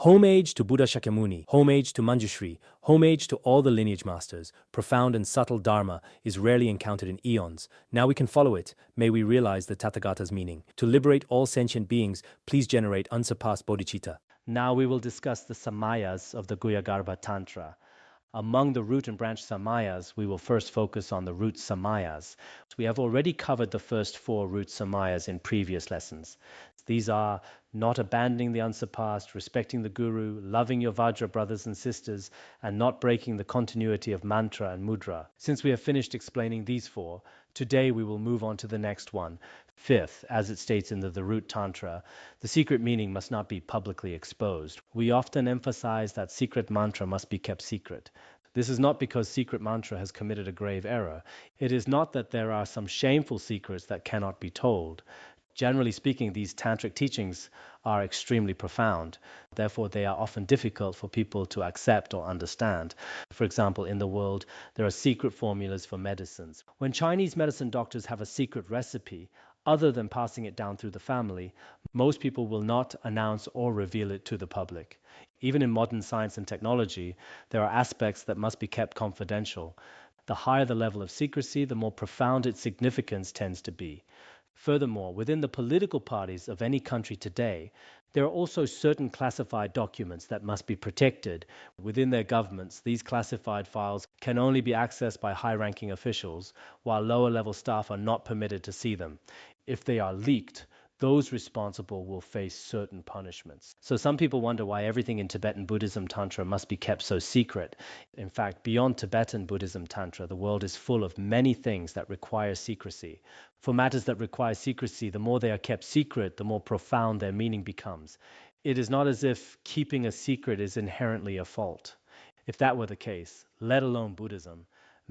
Homage to Buddha Shakyamuni, homage to Manjushri, homage to all the lineage masters. Profound and subtle dharma is rarely encountered in eons. Now we can follow it. May we realize the Tathagata's meaning. To liberate all sentient beings, please generate unsurpassed bodhicitta. Now we will discuss the samayas of the Guhyagarbha Tantra. Among the root and branch samayas, we will first focus on the root samayas. We have already covered the first 4 root samayas in previous lessons. These are not abandoning the unsurpassed, respecting the guru, loving your Vajra brothers and sisters, and not breaking the continuity of mantra and mudra. Since we have finished explaining these 4, today we will move on to the next one. 5th, as it states in the root tantra, the secret meaning must not be publicly exposed. We often emphasize that secret mantra must be kept secret. This is not because secret mantra has committed a grave error. It is not that there are some shameful secrets that cannot be told. Generally speaking, these tantric teachings are extremely profound. Therefore, they are often difficult for people to accept or understand. For example, in the world, there are secret formulas for medicines. When Chinese medicine doctors have a secret recipe, other than passing it down through the family, most people will not announce or reveal it to the public. Even in modern science and technology, there are aspects that must be kept confidential. The higher the level of secrecy, the more profound its significance tends to be. Furthermore, within the political parties of any country today, there are also certain classified documents that must be protected. Within their governments, these classified files can only be accessed by high-ranking officials, while lower-level staff are not permitted to see them. If they are leaked, those responsible will face certain punishments. So some people wonder why everything in Tibetan Buddhism Tantra must be kept so secret. In fact, beyond Tibetan Buddhism Tantra, the world is full of many things that require secrecy. For matters that require secrecy, the more they are kept secret, the more profound their meaning becomes. It is not as if keeping a secret is inherently a fault. If that were the case, let alone Buddhism,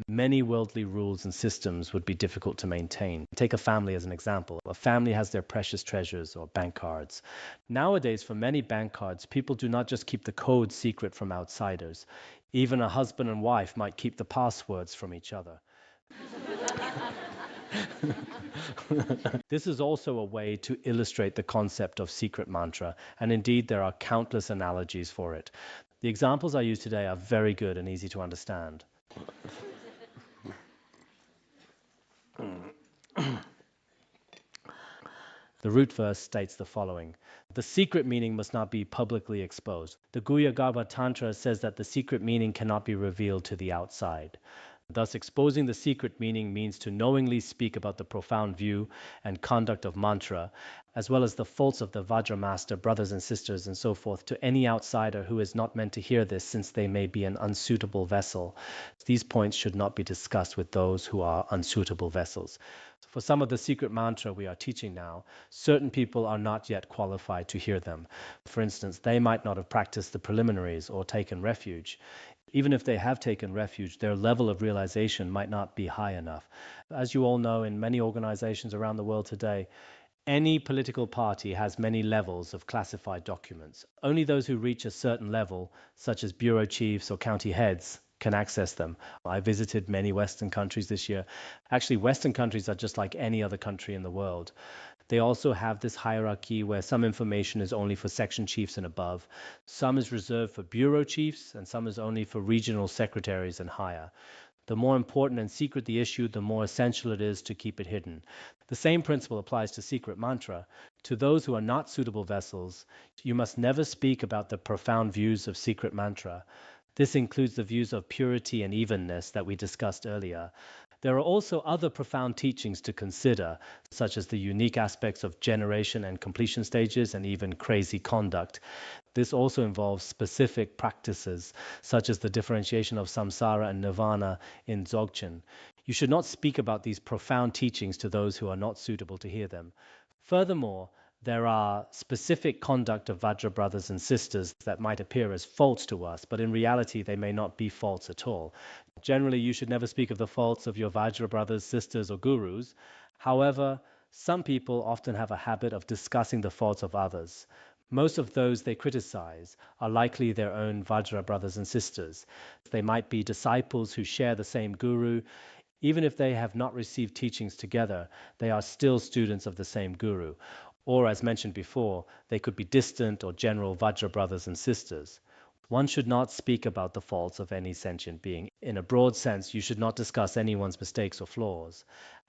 many worldly rules and systems would be difficult to maintain. Take a family as an example. A family has their precious treasures or bank cards. Nowadays, for many bank cards, people do not just keep the code secret from outsiders. Even a husband and wife might keep the passwords from each other. This is also a way to illustrate the concept of secret mantra, and indeed there are countless analogies for it. The examples I use today are very good and easy to understand. The root verse states the following: the secret meaning must not be publicly exposed. The Guhyagarbha Tantra says that the secret meaning cannot be revealed to the outside. Thus, exposing the secret meaning means to knowingly speak about the profound view and conduct of mantra, as well as the faults of the Vajra master, brothers and sisters, and so forth, to any outsider who is not meant to hear this, since they may be an unsuitable vessel. These points should not be discussed with those who are unsuitable vessels. For some of the secret mantra we are teaching now, certain people are not yet qualified to hear them. For instance, they might not have practiced the preliminaries or taken refuge. Even if they have taken refuge, their level of realization might not be high enough. As you all know, in many organizations around the world today, any political party has many levels of classified documents. Only those who reach a certain level, such as bureau chiefs or county heads, can access them. I visited many Western countries this year. Actually, Western countries are just like any other country in the world. They also have this hierarchy where some information is only for section chiefs and above, some is reserved for bureau chiefs, and some is only for regional secretaries and higher. The more important and secret the issue, the more essential it is to keep it hidden. The same principle applies to secret mantra. To those who are not suitable vessels, you must never speak about the profound views of secret mantra. This includes the views of purity and evenness that we discussed earlier. There are also other profound teachings to consider, such as the unique aspects of generation and completion stages, and even crazy conduct. This also involves specific practices, such as the differentiation of samsara and nirvana in Dzogchen. You should not speak about these profound teachings to those who are not suitable to hear them. Furthermore, there are specific conduct of Vajra brothers and sisters that might appear as faults to us, but in reality they may not be faults at all. Generally, you should never speak of the faults of your Vajra brothers, sisters, or gurus. However, some people often have a habit of discussing the faults of others. Most of those they criticize are likely their own Vajra brothers and sisters. They might be disciples who share the same guru. Even if they have not received teachings together, they are still students of the same guru. Or, as mentioned before, they could be distant or general Vajra brothers and sisters. One should not speak about the faults of any sentient being. In a broad sense, you should not discuss anyone's mistakes or flaws.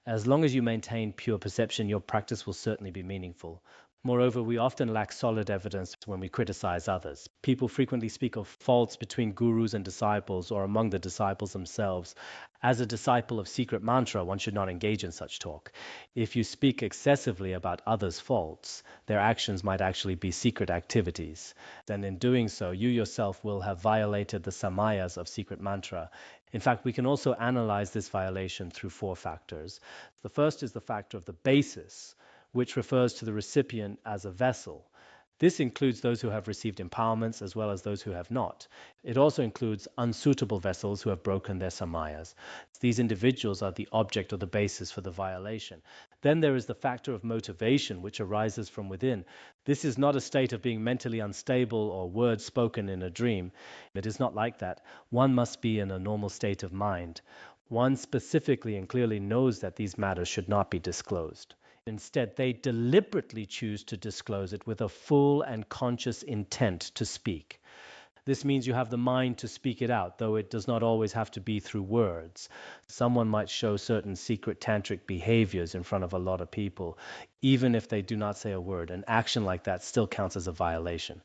As long as you maintain pure perception, your practice will certainly be meaningful. Moreover, we often lack solid evidence when we criticize others. People frequently speak of faults between gurus and disciples or among the disciples themselves. As a disciple of secret mantra, one should not engage in such talk. If you speak excessively about others' faults, their actions might actually be secret activities. Then in doing so, you yourself will have violated the samayas of secret mantra. In fact, we can also analyze this violation through four factors. The first is the factor of the basis, which refers to the recipient as a vessel. This includes those who have received empowerments as well as those who have not. It also includes unsuitable vessels who have broken their samayas. These individuals are the object or the basis for the violation. Then there is the factor of motivation, which arises from within. This is not a state of being mentally unstable or words spoken in a dream. It is not like that. One must be in a normal state of mind. One specifically and clearly knows that these matters should not be disclosed. Instead, they deliberately choose to disclose it with a full and conscious intent to speak. This means you have the mind to speak it out, though it does not always have to be through words. Someone might show certain secret tantric behaviors in front of a lot of people, even if they do not say a word. An action like that still counts as a violation.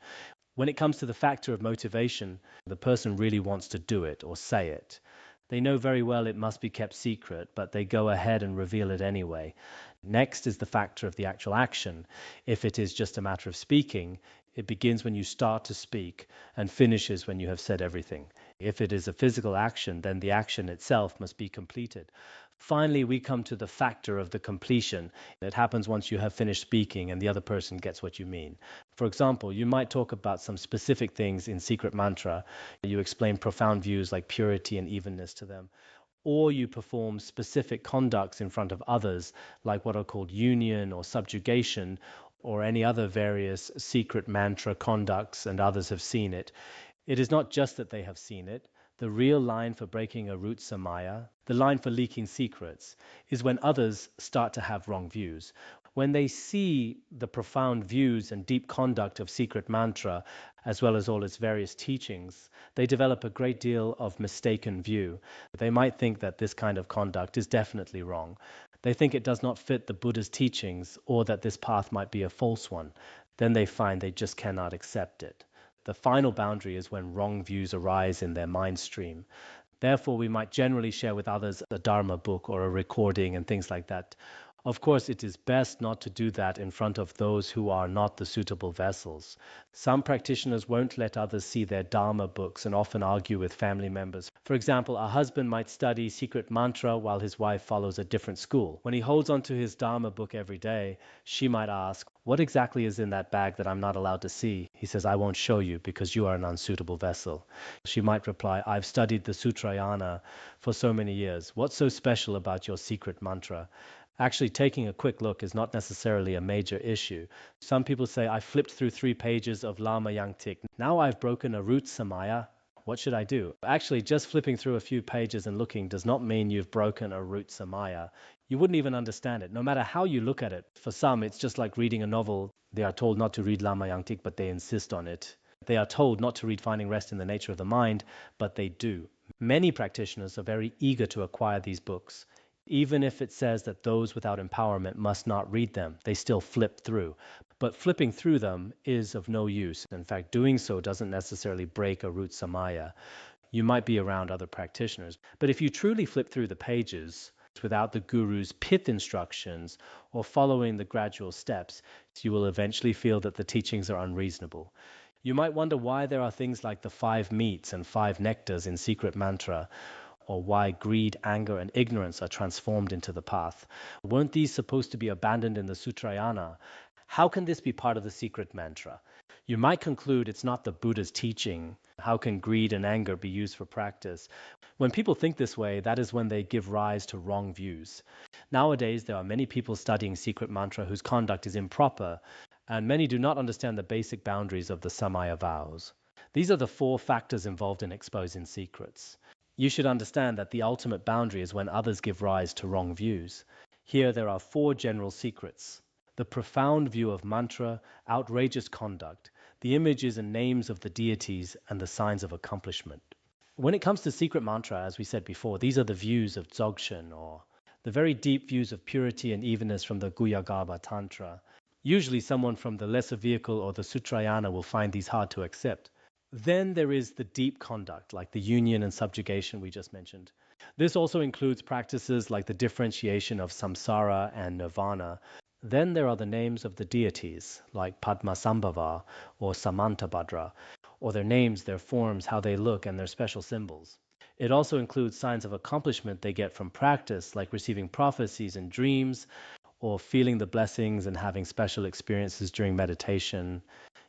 When it comes to the factor of motivation, the person really wants to do it or say it. They know very well it must be kept secret, but they go ahead and reveal it anyway. Next is the factor of the actual action. If it is just a matter of speaking, it begins when you start to speak and finishes when you have said everything. If it is a physical action, then the action itself must be completed. Finally, we come to the factor of the completion. It happens once you have finished speaking and the other person gets what you mean. For example, you might talk about some specific things in secret mantra. You explain profound views like purity and evenness to them. Or you perform specific conducts in front of others, like what are called union or subjugation, or any other various secret mantra conducts, and others have seen it. It is not just that they have seen it. The real line for breaking a root samaya, the line for leaking secrets, is when others start to have wrong views. When they see the profound views and deep conduct of secret mantra, as well as all its various teachings, they develop a great deal of mistaken view. They might think that this kind of conduct is definitely wrong. They think it does not fit the Buddha's teachings, or that this path might be a false one. Then they find they just cannot accept it. The final boundary is when wrong views arise in their mind stream. Therefore, we might generally share with others a Dharma book or a recording and things like that. Of course, it is best not to do that in front of those who are not the suitable vessels. Some practitioners won't let others see their Dharma books and often argue with family members. For example, a husband might study secret mantra while his wife follows a different school. When he holds onto his Dharma book every day, she might ask, "What exactly is in that bag that I'm not allowed to see?" He says, "I won't show you because you are an unsuitable vessel." She might reply, "I've studied the Sutrayana for so many years. What's so special about your secret mantra?" Actually, taking a quick look is not necessarily a major issue. Some people say, "I flipped through 3 pages of Lama Yangtik. Now I've broken a root samaya. What should I do?" Actually, just flipping through a few pages and looking does not mean you've broken a root samaya. You wouldn't even understand it, no matter how you look at it. For some, it's just like reading a novel. They are told not to read Lama Yangtik, but they insist on it. They are told not to read Finding Rest in the Nature of the Mind, but they do. Many practitioners are very eager to acquire these books. Even if it says that those without empowerment must not read them, they still flip through. But flipping through them is of no use. In fact, doing so doesn't necessarily break a root samaya. You might be around other practitioners. But if you truly flip through the pages without the guru's pith instructions or following the gradual steps, you will eventually feel that the teachings are unreasonable. You might wonder why there are things like the 5 meats and 5 nectars in secret mantra, or why greed, anger, and ignorance are transformed into the path. Weren't these supposed to be abandoned in the Sutrayana? How can this be part of the secret mantra? You might conclude it's not the Buddha's teaching. How can greed and anger be used for practice? When people think this way, that is when they give rise to wrong views. Nowadays, there are many people studying secret mantra whose conduct is improper, and many do not understand the basic boundaries of the Samaya vows. These are the 4 factors involved in exposing secrets. You should understand that the ultimate boundary is when others give rise to wrong views. Here there are 4 general secrets. the profound view of mantra, outrageous conduct, the images and names of the deities, and the signs of accomplishment. When it comes to secret mantra, as we said before, these are the views of Dzogchen, or the very deep views of purity and evenness from the Guhyagarbha Tantra. Usually someone from the lesser vehicle or the Sutrayana will find these hard to accept. Then there is the deep conduct, like the union and subjugation we just mentioned. This also includes practices like the differentiation of samsara and nirvana. Then there are the names of the deities, like Padmasambhava or Samantabhadra, or their names, their forms, how they look, and their special symbols. It also includes signs of accomplishment they get from practice, like receiving prophecies and dreams, or feeling the blessings and having special experiences during meditation.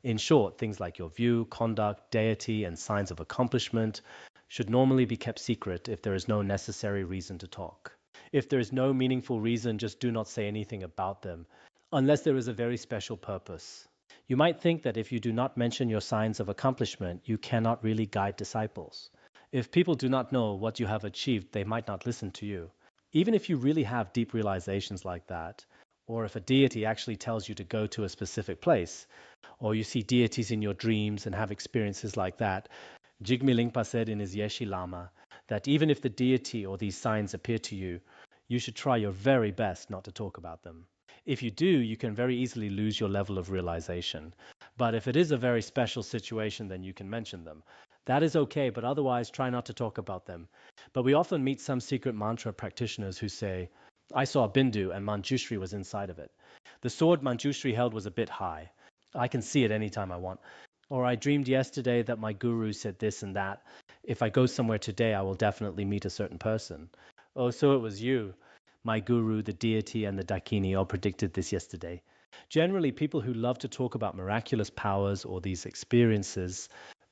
In short, things like your view, conduct, deity, and signs of accomplishment should normally be kept secret if there is no necessary reason to talk. If there is no meaningful reason, just do not say anything about them, unless there is a very special purpose. You might think that if you do not mention your signs of accomplishment, you cannot really guide disciples. If people do not know what you have achieved, they might not listen to you. Even if you really have deep realizations like that, or if a deity actually tells you to go to a specific place, or you see deities in your dreams and have experiences like that, Jigme Lingpa said in his Yeshi Lama that even if the deity or these signs appear to you, you should try your very best not to talk about them. If you do, you can very easily lose your level of realization. But if it is a very special situation, then you can mention them. That is okay, but otherwise try not to talk about them. But we often meet some secret mantra practitioners who say, I saw a bindu and Manjushri was inside of it. The sword Manjushri held was a bit high. I can see it anytime I want. Or I dreamed yesterday that my guru said this and that. If I go somewhere today, I will definitely meet a certain person. Oh, so it was you. My guru, the deity, and the Dakini all predicted this yesterday. Generally, people who love to talk about miraculous powers or these experiences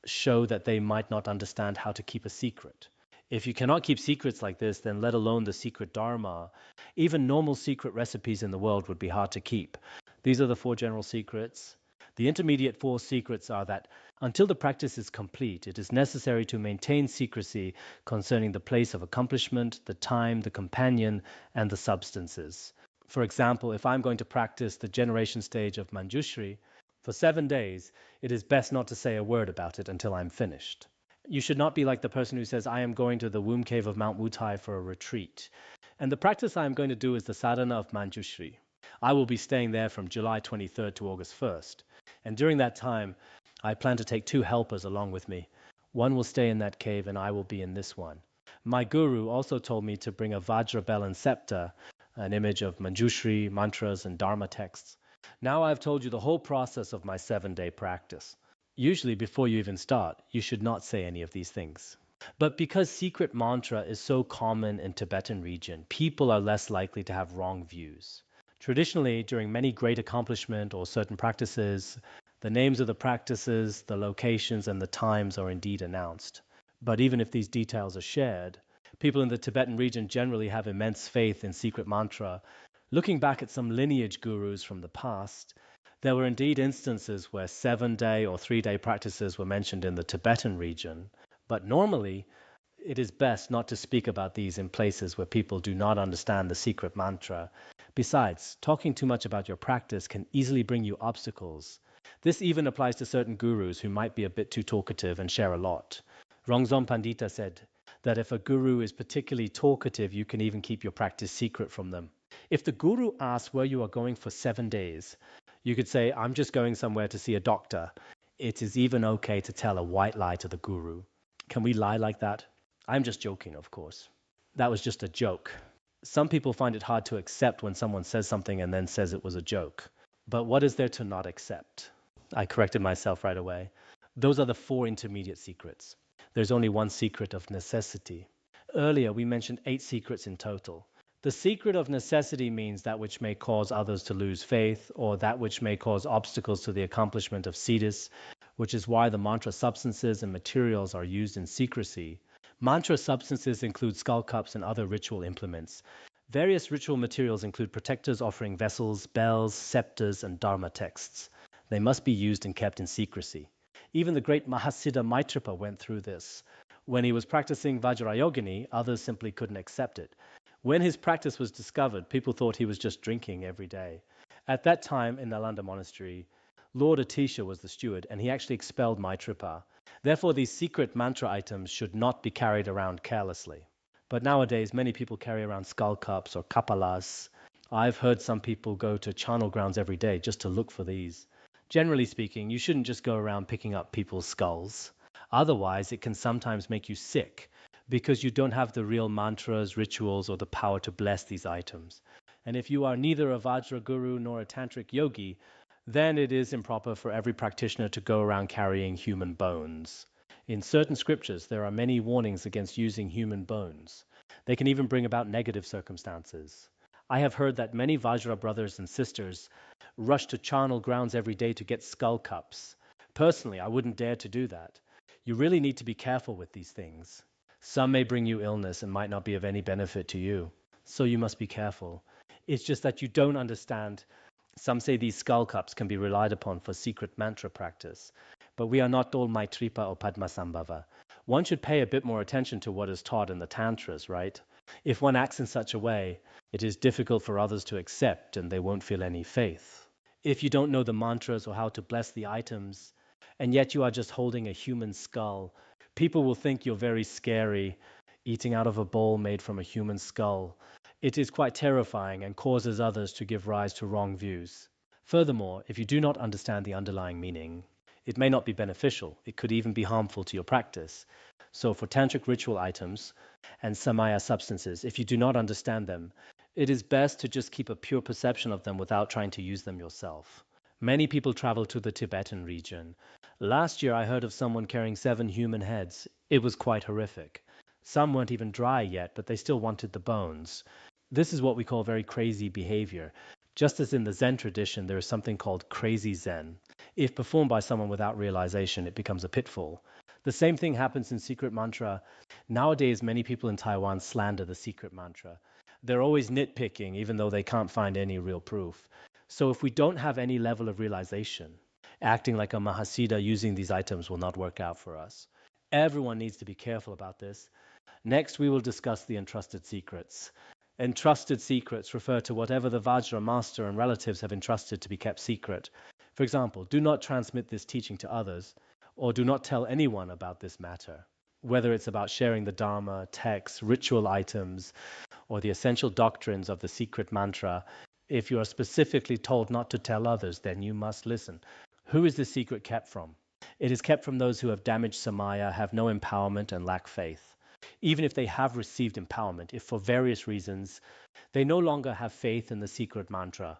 show that they might not understand how to keep a secret. If you cannot keep secrets like this, then let alone the secret dharma, even normal secret recipes in the world would be hard to keep. These are the 4 general secrets. The intermediate 4 secrets are that until the practice is complete, it is necessary to maintain secrecy concerning the place of accomplishment, the time, the companion, and the substances. For example, if I'm going to practice the generation stage of Manjushri, for 7 days, it is best not to say a word about it until I'm finished. You should not be like the person who says, I am going to the womb cave of Mount Wutai for a retreat. And the practice I am going to do is the sadhana of Manjushri. I will be staying there from July 23rd to August 1st. And during that time, I plan to take 2 helpers along with me. One will stay in that cave and I will be in this one. My guru also told me to bring a Vajra bell and scepter, an image of Manjushri, mantras, and Dharma texts. Now I've told you the whole process of my 7-day practice. Usually, before you even start, you should not say any of these things. But because secret mantra is so common in Tibetan region, people are less likely to have wrong views. Traditionally, during many great accomplishment or certain practices, the names of the practices, the locations, and the times are indeed announced. But even if these details are shared, people in the Tibetan region generally have immense faith in secret mantra. Looking back at some lineage gurus from the past, there were indeed instances where 7-day or 3-day practices were mentioned in the Tibetan region, but normally it is best not to speak about these in places where people do not understand the secret mantra. Besides, talking too much about your practice can easily bring you obstacles. This even applies to certain gurus who might be a bit too talkative and share a lot. Rongzom Pandita said that if a guru is particularly talkative, you can even keep your practice secret from them. If the guru asks where you are going for 7 days, you could say, I'm just going somewhere to see a doctor. It is even okay to tell a white lie to the guru. Can we lie like that? I'm just joking, of course. That was just a joke. Some people find it hard to accept when someone says something and then says it was a joke. But what is there to not accept? I corrected myself right away. Those are the 4 intermediate secrets. There's only one secret of necessity. Earlier, we mentioned 8 secrets in total. The secret of necessity means that which may cause others to lose faith, or that which may cause obstacles to the accomplishment of siddhis, which is why the mantra substances and materials are used in secrecy. Mantra substances include skull cups and other ritual implements. Various ritual materials include protectors offering vessels, bells, scepters, and dharma texts. They must be used and kept in secrecy. Even the great Mahasiddha Maitrapa went through this. When he was practicing Vajrayogini, others simply couldn't accept it. When his practice was discovered, people thought he was just drinking every day. At that time in Nalanda Monastery, Lord Atisha was the steward, and he actually expelled Maitrapa. Therefore, these secret mantra items should not be carried around carelessly. But nowadays, many people carry around skull cups or kapalas. I've heard some people go to charnel grounds every day just to look for these. Generally speaking, you shouldn't just go around picking up people's skulls. Otherwise, it can sometimes make you sick because you don't have the real mantras, rituals, or the power to bless these items. And if you are neither a Vajra guru nor a tantric yogi, then it is improper for every practitioner to go around carrying human bones. In certain scriptures, there are many warnings against using human bones. They can even bring about negative circumstances. I have heard that many Vajra brothers and sisters rush to charnel grounds every day to get skull cups. Personally, I wouldn't dare to do that. You really need to be careful with these things. Some may bring you illness and might not be of any benefit to you, so you must be careful. It's just that you don't understand. Some say these skull cups can be relied upon for secret mantra practice, but we are not all Maitripa or Padmasambhava. One should pay a bit more attention to what is taught in the Tantras, right? If one acts in such a way, it is difficult for others to accept and they won't feel any faith. If you don't know the mantras or how to bless the items, and yet you are just holding a human skull, people will think you're very scary, eating out of a bowl made from a human skull. It is quite terrifying and causes others to give rise to wrong views. Furthermore, if you do not understand the underlying meaning, it may not be beneficial. It could even be harmful to your practice. So for tantric ritual items and samaya substances, if you do not understand them, it is best to just keep a pure perception of them without trying to use them yourself. Many people travel to the Tibetan region. Last year I heard of someone carrying 7 human heads. It was quite horrific. Some weren't even dry yet, but they still wanted the bones. This is what we call very crazy behavior. Just as in the Zen tradition, there is something called crazy Zen. If performed by someone without realization, it becomes a pitfall. The same thing happens in secret mantra. Nowadays, many people in Taiwan slander the secret mantra. They're always nitpicking, even though they can't find any real proof. So if we don't have any level of realization, acting like a Mahasiddha using these items will not work out for us. Everyone needs to be careful about this. Next, we will discuss the entrusted secrets. Entrusted secrets refer to whatever the Vajra master and relatives have entrusted to be kept secret. For example, do not transmit this teaching to others, or do not tell anyone about this matter. Whether it's about sharing the Dharma, texts, ritual items, or the essential doctrines of the secret mantra, if you are specifically told not to tell others, then you must listen. Who is the secret kept from? It is kept from those who have damaged samaya, have no empowerment, and lack faith. Even if they have received empowerment, if for various reasons they no longer have faith in the secret mantra,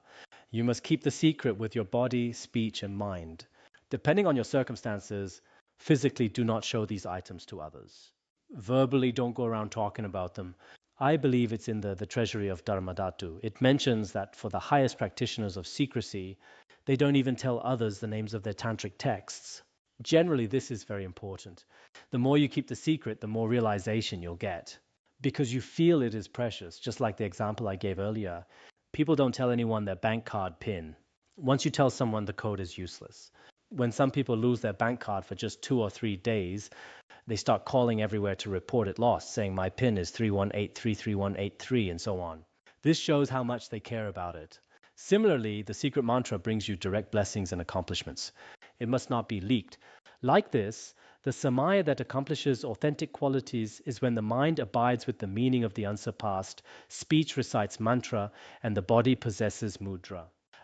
you must keep the secret with your body, speech, and mind. Depending on your circumstances, physically do not show these items to others. Verbally don't go around talking about them. I believe it's in the treasury of Dharmadhatu. It mentions that for the highest practitioners of secrecy, they don't even tell others the names of their tantric texts. Generally, this is very important. The more you keep the secret, the more realization you'll get. Because you feel it is precious, just like the example I gave earlier. People don't tell anyone their bank card PIN. Once you tell someone, the code is useless. When some people lose their bank card for just 2 or 3 days, they start calling everywhere to report it lost, saying my PIN is 318-33183 and so on. This shows how much they care about it. Similarly, the secret mantra brings you direct blessings and accomplishments. It must not be leaked. Like this, the samaya that accomplishes authentic qualities is when the mind abides with the meaning of the unsurpassed, speech recites mantra, and the body possesses mudra.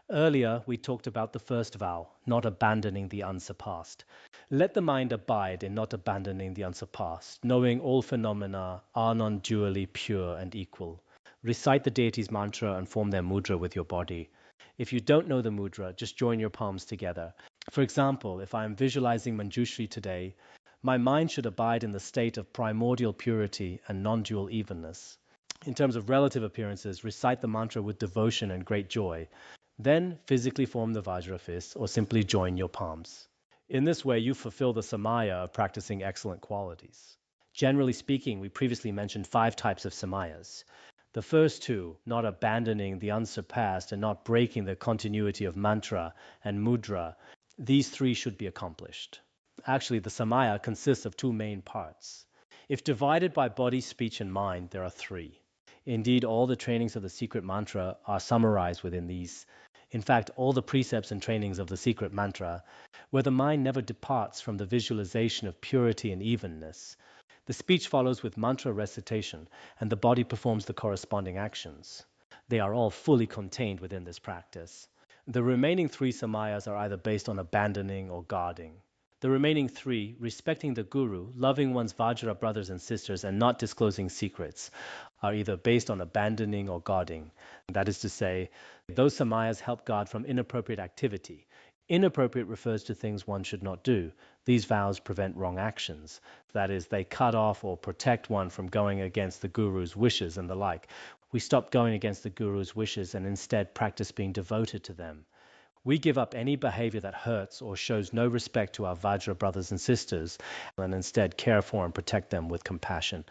Earlier, we talked about the first vow, not abandoning the unsurpassed. Let the mind abide in not abandoning the unsurpassed, knowing all phenomena are non-dually pure and equal. Recite the deity's mantra and form their mudra with your body. If you don't know the mudra, just join your palms together. For example, if I am visualizing Manjushri today, my mind should abide in the state of primordial purity and non-dual evenness. In terms of relative appearances, recite the mantra with devotion and great joy. Then physically form the Vajra fist or simply join your palms. In this way, you fulfill the samaya of practicing excellent qualities. Generally speaking, we previously mentioned 5 types of samayas. The first 2, not abandoning the unsurpassed and not breaking the continuity of mantra and mudra, these 3 should be accomplished. Actually, the samaya consists of 2 main parts. If divided by body, speech, and mind, there are 3. Indeed, all the trainings of the secret mantra are summarized within these. In fact, all the precepts and trainings of the secret mantra, where the mind never departs from the visualization of purity and evenness. The speech follows with mantra recitation, and the body performs the corresponding actions. They are all fully contained within this practice. The remaining three samayas are either based on abandoning or guarding. The remaining three, respecting the guru, loving one's Vajra brothers and sisters, and not disclosing secrets, are either based on abandoning or guarding. That is to say, those samayas help guard from inappropriate activity. Inappropriate refers to things one should not do. These vows prevent wrong actions. That is, they cut off or protect one from going against the guru's wishes and the like. We stop going against the guru's wishes and instead practice being devoted to them. We give up any behavior that hurts or shows no respect to our Vajra brothers and sisters and instead care for and protect them with compassion.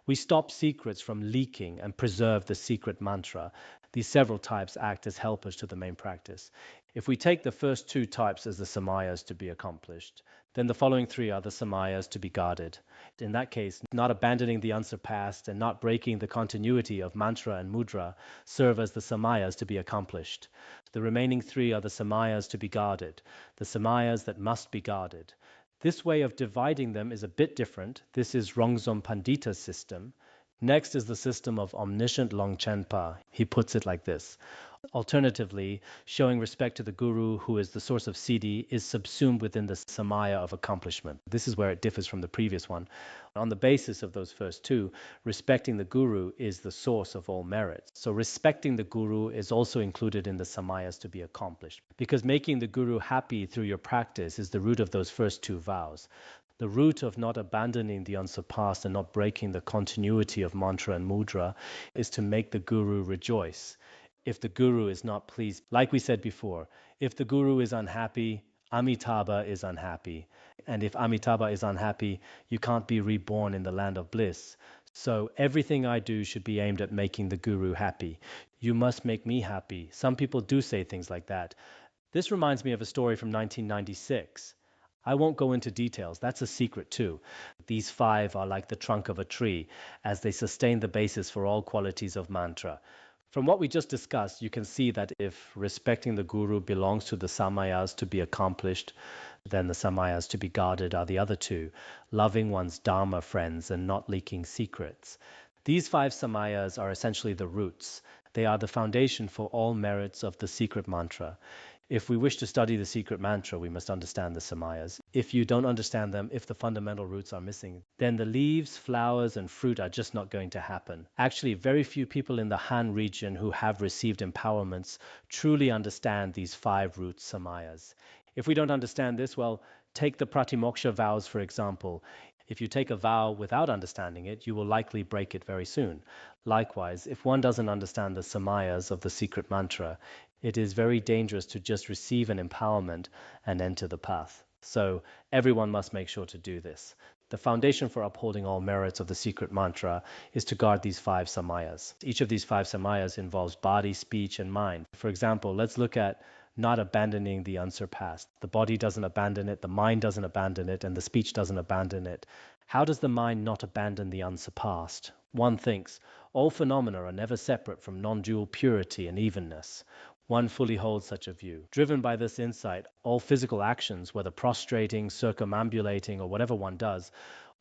We stop secrets from leaking and preserve the secret mantra. These several types act as helpers to the main practice. If we take the first two types as the samayas to be accomplished, then the following three are the samayas to be guarded. In that case, not abandoning the unsurpassed and not breaking the continuity of mantra and mudra serve as the samayas to be accomplished. The remaining three are the samayas to be guarded, the samayas that must be guarded. This way of dividing them is a bit different. This is Rongzom Pandita's system. Next is the system of omniscient Longchenpa. He puts it like this. Alternatively, showing respect to the guru, who is the source of siddhi, is subsumed within the samaya of accomplishment. This is where it differs from the previous one. On the basis of those first two, respecting the guru is the source of all merits. So respecting the guru is also included in the samayas to be accomplished, because making the guru happy through your practice is the root of those first two vows. The root of not abandoning the unsurpassed and not breaking the continuity of mantra and mudra is to make the guru rejoice. If the guru is not pleased, like we said before, if the guru is unhappy, Amitabha is unhappy. And if Amitabha is unhappy, you can't be reborn in the land of bliss. So everything I do should be aimed at making the guru happy. You must make me happy. Some people do say things like that. This reminds me of a story from 1996. I won't go into details. That's a secret too. These five are like the trunk of a tree, as they sustain the basis for all qualities of mantra. From what we just discussed, you can see that if respecting the guru belongs to the samayas to be accomplished, then the samayas to be guarded are the other two, loving one's dharma friends and not leaking secrets. These five samayas are essentially the roots. They are the foundation for all merits of the secret mantra. If we wish to study the secret mantra, we must understand the samayas. If you don't understand them, if the fundamental roots are missing, then the leaves, flowers, and fruit are just not going to happen. Actually, very few people in the Han region who have received empowerments truly understand these five root samayas. If we don't understand this, well, take the pratimoksha vows, for example. If you take a vow without understanding it, you will likely break it very soon. Likewise, if one doesn't understand the samayas of the secret mantra, it is very dangerous to just receive an empowerment and enter the path. So everyone must make sure to do this. The foundation for upholding all merits of the secret mantra is to guard these five samayas. Each of these five samayas involves body, speech, and mind. For example, let's look at not abandoning the unsurpassed. The body doesn't abandon it, the mind doesn't abandon it, and the speech doesn't abandon it. How does the mind not abandon the unsurpassed? One thinks, all phenomena are never separate from non-dual purity and evenness. One fully holds such a view. Driven by this insight, all physical actions, whether prostrating, circumambulating, or whatever one does,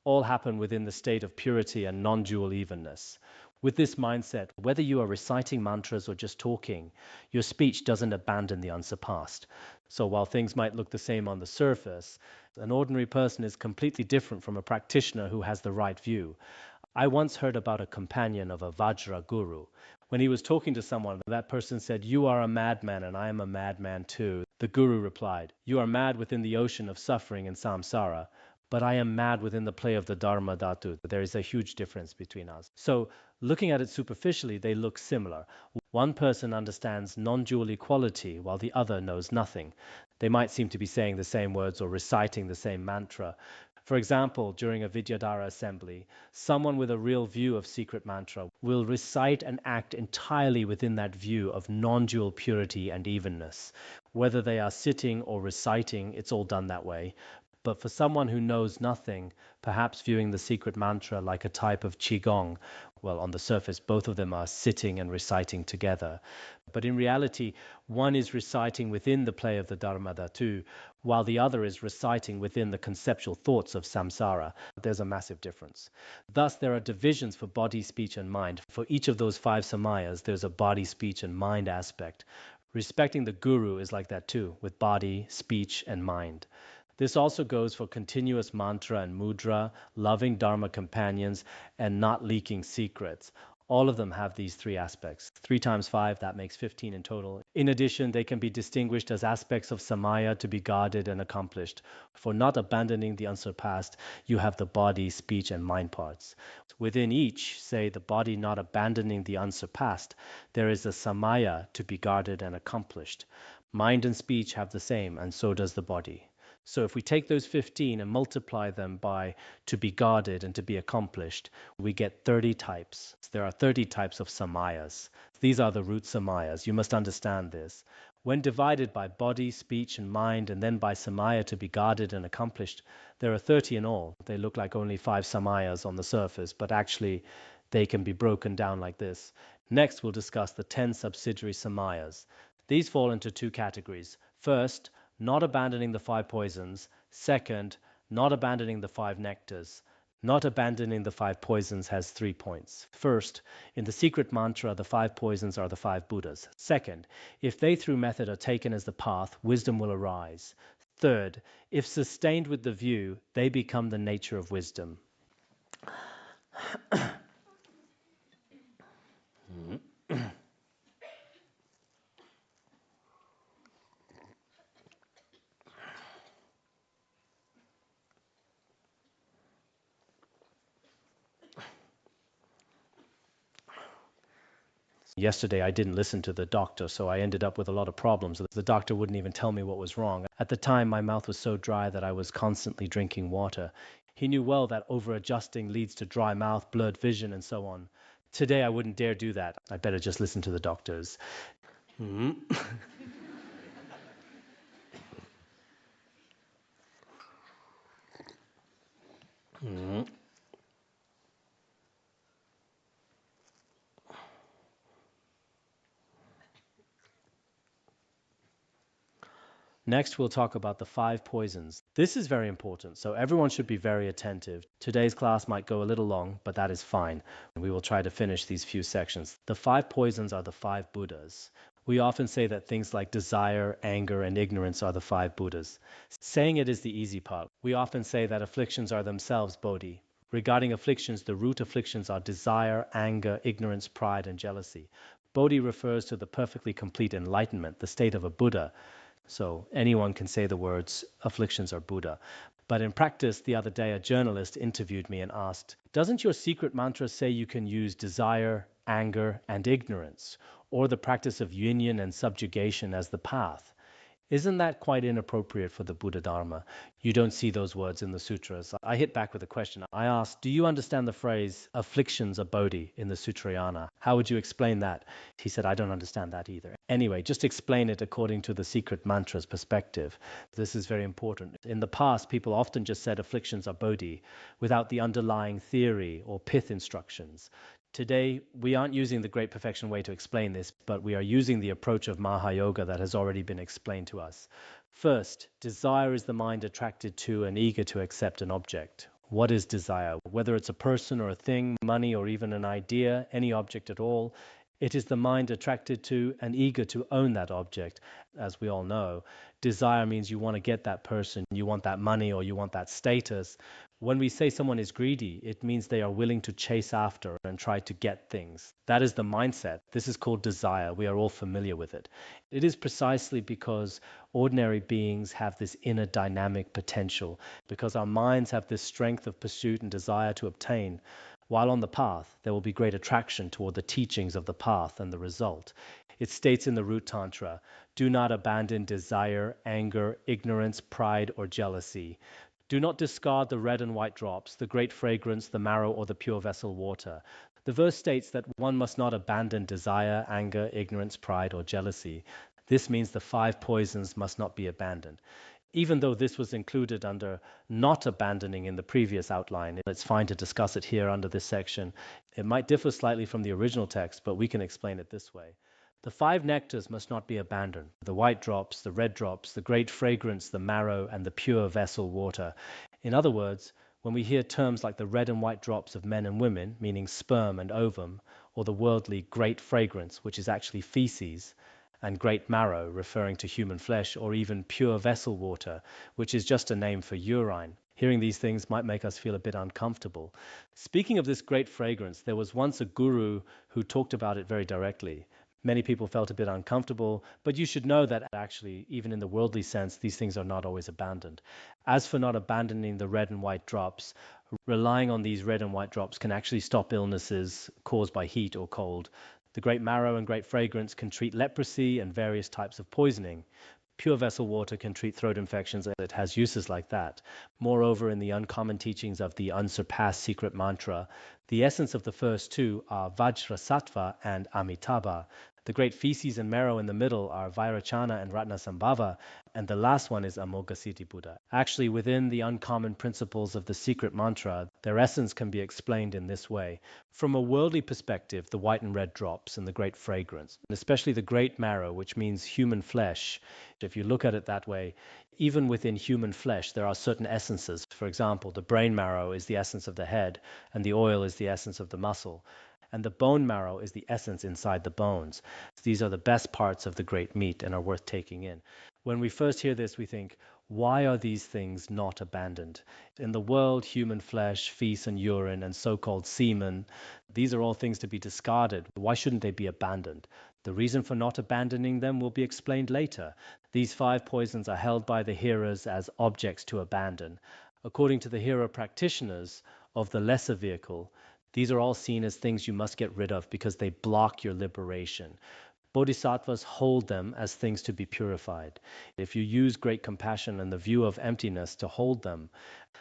all happen within the state of purity and non-dual evenness. With this mindset, whether you are reciting mantras or just talking, your speech doesn't abandon the unsurpassed. So while things might look the same on the surface, an ordinary person is completely different from a practitioner who has the right view. I once heard about a companion of a Vajra guru. When he was talking to someone, that person said, "You are a madman and I am a madman too." The guru replied, "You are mad within the ocean of suffering and samsara, but I am mad within the play of the Dharma Dhatu. There is a huge difference between us." So, looking at it superficially, they look similar. One person understands non-dual equality while the other knows nothing. They might seem to be saying the same words or reciting the same mantra. For example, during a Vidyadhara assembly, someone with a real view of secret mantra will recite and act entirely within that view of non-dual purity and evenness. Whether they are sitting or reciting, it's all done that way. But for someone who knows nothing, perhaps viewing the secret mantra like a type of qigong, well, on the surface, both of them are sitting and reciting together. But in reality, one is reciting within the play of the Dharma Dhatu, while the other is reciting within the conceptual thoughts of samsara. There's a massive difference. Thus, there are divisions for body, speech, and mind. For each of those 5 samayas, there's a body, speech, and mind aspect. Respecting the guru is like that too, with body, speech, and mind. This also goes for continuous mantra and mudra, loving Dharma companions, and not leaking secrets. All of them have these 3 aspects. 3 times 5, that makes 15 in total. In addition, they can be distinguished as aspects of samaya to be guarded and accomplished. For not abandoning the unsurpassed, you have the body, speech, and mind parts. Within each, say the body not abandoning the unsurpassed, there is a samaya to be guarded and accomplished. Mind and speech have the same, and so does the body. So if we take those 15 and multiply them by to be guarded and to be accomplished, we get 30 types. There are 30 types of samayas. These are the root samayas. You must understand this. When divided by body, speech, and mind, and then by samaya to be guarded and accomplished, there are 30 in all. They look like only 5 samayas on the surface, but actually they can be broken down like this. Next, we'll discuss the 10 subsidiary samayas. These fall into 2 categories. First, not abandoning the 5 poisons. Second, not abandoning the 5 nectars. Not abandoning the 5 poisons has 3 points. First, in the secret mantra, the 5 poisons are the 5 Buddhas. Second, if they through method are taken as the path, wisdom will arise. Third, if sustained with the view, they become the nature of wisdom. Yesterday, I didn't listen to the doctor, so I ended up with a lot of problems. The doctor wouldn't even tell me what was wrong. At the time, my mouth was so dry that I was constantly drinking water. He knew well that over-adjusting leads to dry mouth, blurred vision, and so on. Today, I wouldn't dare do that. I'd better just listen to the doctors. Next, we'll talk about the 5 poisons. This is very important, so everyone should be very attentive. Today's class might go a little long, but that is fine. We will try to finish these few sections. The 5 poisons are the 5 Buddhas. We often say that things like desire, anger, and ignorance are the 5 Buddhas. Saying it is the easy part. We often say that afflictions are themselves Bodhi. Regarding afflictions, the root afflictions are desire, anger, ignorance, pride, and jealousy. Bodhi refers to the perfectly complete enlightenment, the state of a Buddha. So anyone can say the words, afflictions are Buddha. But in practice, the other day, a journalist interviewed me and asked, doesn't your secret mantra say you can use desire, anger, and ignorance, or the practice of union and subjugation as the path? Isn't that quite inappropriate for the Buddha Dharma? You don't see those words in the sutras. I hit back with a question. I asked, do you understand the phrase, afflictions are Bodhi in the Sutrayana? How would you explain that? He said, I don't understand that either. Anyway, just explain it according to the secret mantra's perspective. This is very important. In the past, people often just said afflictions are Bodhi without the underlying theory or pith instructions. Today, we aren't using the Great Perfection Way to explain this, but we are using the approach of Mahayoga that has already been explained to us. First, desire is the mind attracted to and eager to accept an object. What is desire? Whether it's a person or a thing, money or even an idea, any object at all, it is the mind attracted to and eager to own that object. As we all know, desire means you want to get that person, you want that money, or you want that status. When we say someone is greedy, it means they are willing to chase after and try to get things. That is the mindset. This is called desire. We are all familiar with it. It is precisely because ordinary beings have this inner dynamic potential, because our minds have this strength of pursuit and desire to obtain. While on the path, there will be great attraction toward the teachings of the path and the result. It states in the root tantra, do not abandon desire, anger, ignorance, pride, or jealousy. Do not discard the red and white drops, the great fragrance, the marrow, or the pure vessel water. The verse states that one must not abandon desire, anger, ignorance, pride, or jealousy. This means the 5 poisons must not be abandoned. Even though this was included under not abandoning in the previous outline, it's fine to discuss it here under this section. It might differ slightly from the original text, but we can explain it this way. The 5 nectars must not be abandoned: the white drops, the red drops, the great fragrance, the marrow, and the pure vessel water. In other words, when we hear terms like the red and white drops of men and women, meaning sperm and ovum, or the worldly great fragrance, which is actually feces, and great marrow, referring to human flesh, or even pure vessel water, which is just a name for urine. Hearing these things might make us feel a bit uncomfortable. Speaking of this great fragrance, there was once a guru who talked about it very directly. Many people felt a bit uncomfortable, but you should know that actually, even in the worldly sense, these things are not always abandoned. As for not abandoning the red and white drops, relying on these red and white drops can actually stop illnesses caused by heat or cold. The great marrow and great fragrance can treat leprosy and various types of poisoning. Pure vessel water can treat throat infections, and it has uses like that. Moreover, in the uncommon teachings of the unsurpassed secret mantra, the essence of the first two are Vajrasattva and Amitabha. The great feces and marrow in the middle are Vairocana and Ratnasambhava, and the last one is Amoghasiddhi Buddha. Actually, within the uncommon principles of the secret mantra, their essence can be explained in this way. From a worldly perspective, the white and red drops and the great fragrance, and especially the great marrow, which means human flesh, if you look at it that way, even within human flesh, there are certain essences. For example, the brain marrow is the essence of the head, and the oil is the essence of the muscle. And the bone marrow is the essence inside the bones. These are the best parts of the great meat and are worth taking in. When we first hear this, we think, why are these things not abandoned? In the world, human flesh, feces and urine, and so-called semen, these are all things to be discarded. Why shouldn't they be abandoned? The reason for not abandoning them will be explained later. These 5 poisons are held by the hearers as objects to abandon. According to the hearer practitioners of the lesser vehicle, these are all seen as things you must get rid of because they block your liberation. Bodhisattvas hold them as things to be purified. If you use great compassion and the view of emptiness to hold them,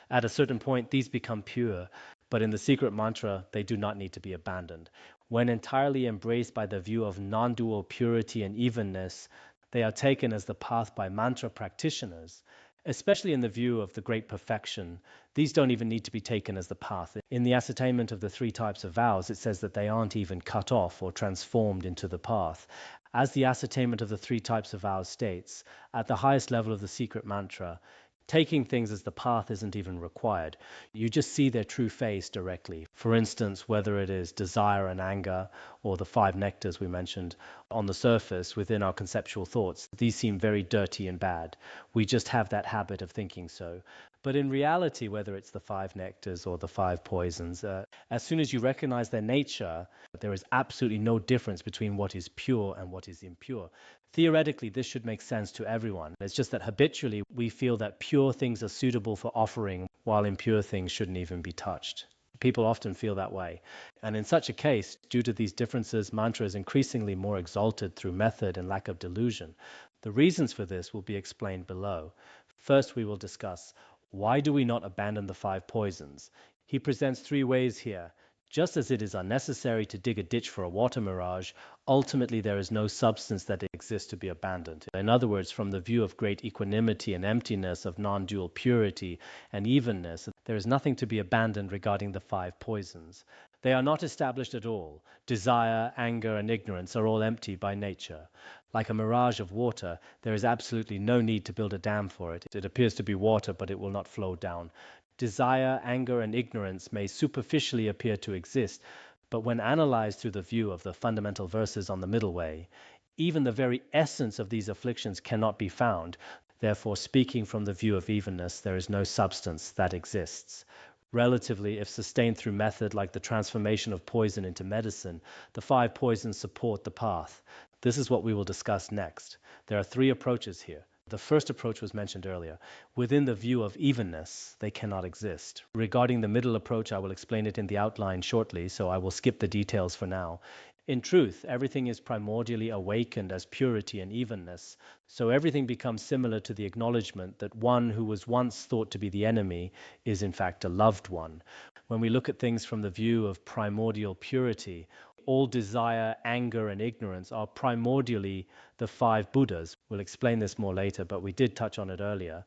at a certain point these become pure, but in the secret mantra they do not need to be abandoned. When entirely embraced by the view of non-dual purity and evenness, they are taken as the path by mantra practitioners. Especially in the view of the great perfection, these don't even need to be taken as the path. In the ascertainment of the 3 types of vows, it says that they aren't even cut off or transformed into the path. As the ascertainment of the 3 types of vows states, at the highest level of the secret mantra, taking things as the path isn't even required. You just see their true face directly. For instance, whether it is desire and anger, or the 5 nectars we mentioned, on the surface within our conceptual thoughts, these seem very dirty and bad. We just have that habit of thinking so. But in reality, whether it's the 5 nectars or the 5 poisons, as soon as you recognize their nature, there is absolutely no difference between what is pure and what is impure. Theoretically, this should make sense to everyone. It's just that habitually we feel that pure things are suitable for offering, while impure things shouldn't even be touched. People often feel that way. And in such a case, due to these differences, mantra is increasingly more exalted through method and lack of delusion. The reasons for this will be explained below. First, we will discuss, why do we not abandon the 5 poisons? He presents 3 ways here. Just as it is unnecessary to dig a ditch for a water mirage, ultimately there is no substance that exists to be abandoned. In other words, from the view of great equanimity and emptiness, of non-dual purity and evenness, there is nothing to be abandoned regarding the 5 poisons. They are not established at all. Desire, anger, and ignorance are all empty by nature. Like a mirage of water, there is absolutely no need to build a dam for it. It appears to be water, but it will not flow down. Desire, anger, and ignorance may superficially appear to exist, but when analyzed through the view of the fundamental verses on the middle way, even the very essence of these afflictions cannot be found. Therefore, speaking from the view of evenness, there is no substance that exists. Relatively, if sustained through method like the transformation of poison into medicine, the 5 poisons support the path. This is what we will discuss next. There are 3 approaches here. The first approach was mentioned earlier. Within the view of evenness, they cannot exist. Regarding the middle approach, I will explain it in the outline shortly, so I will skip the details for now. In truth, everything is primordially awakened as purity and evenness, so everything becomes similar to the acknowledgement that one who was once thought to be the enemy is in fact a loved one. When we look at things from the view of primordial purity, all desire, anger, and ignorance are primordially the five Buddhas. We'll explain this more later, but we did touch on it earlier.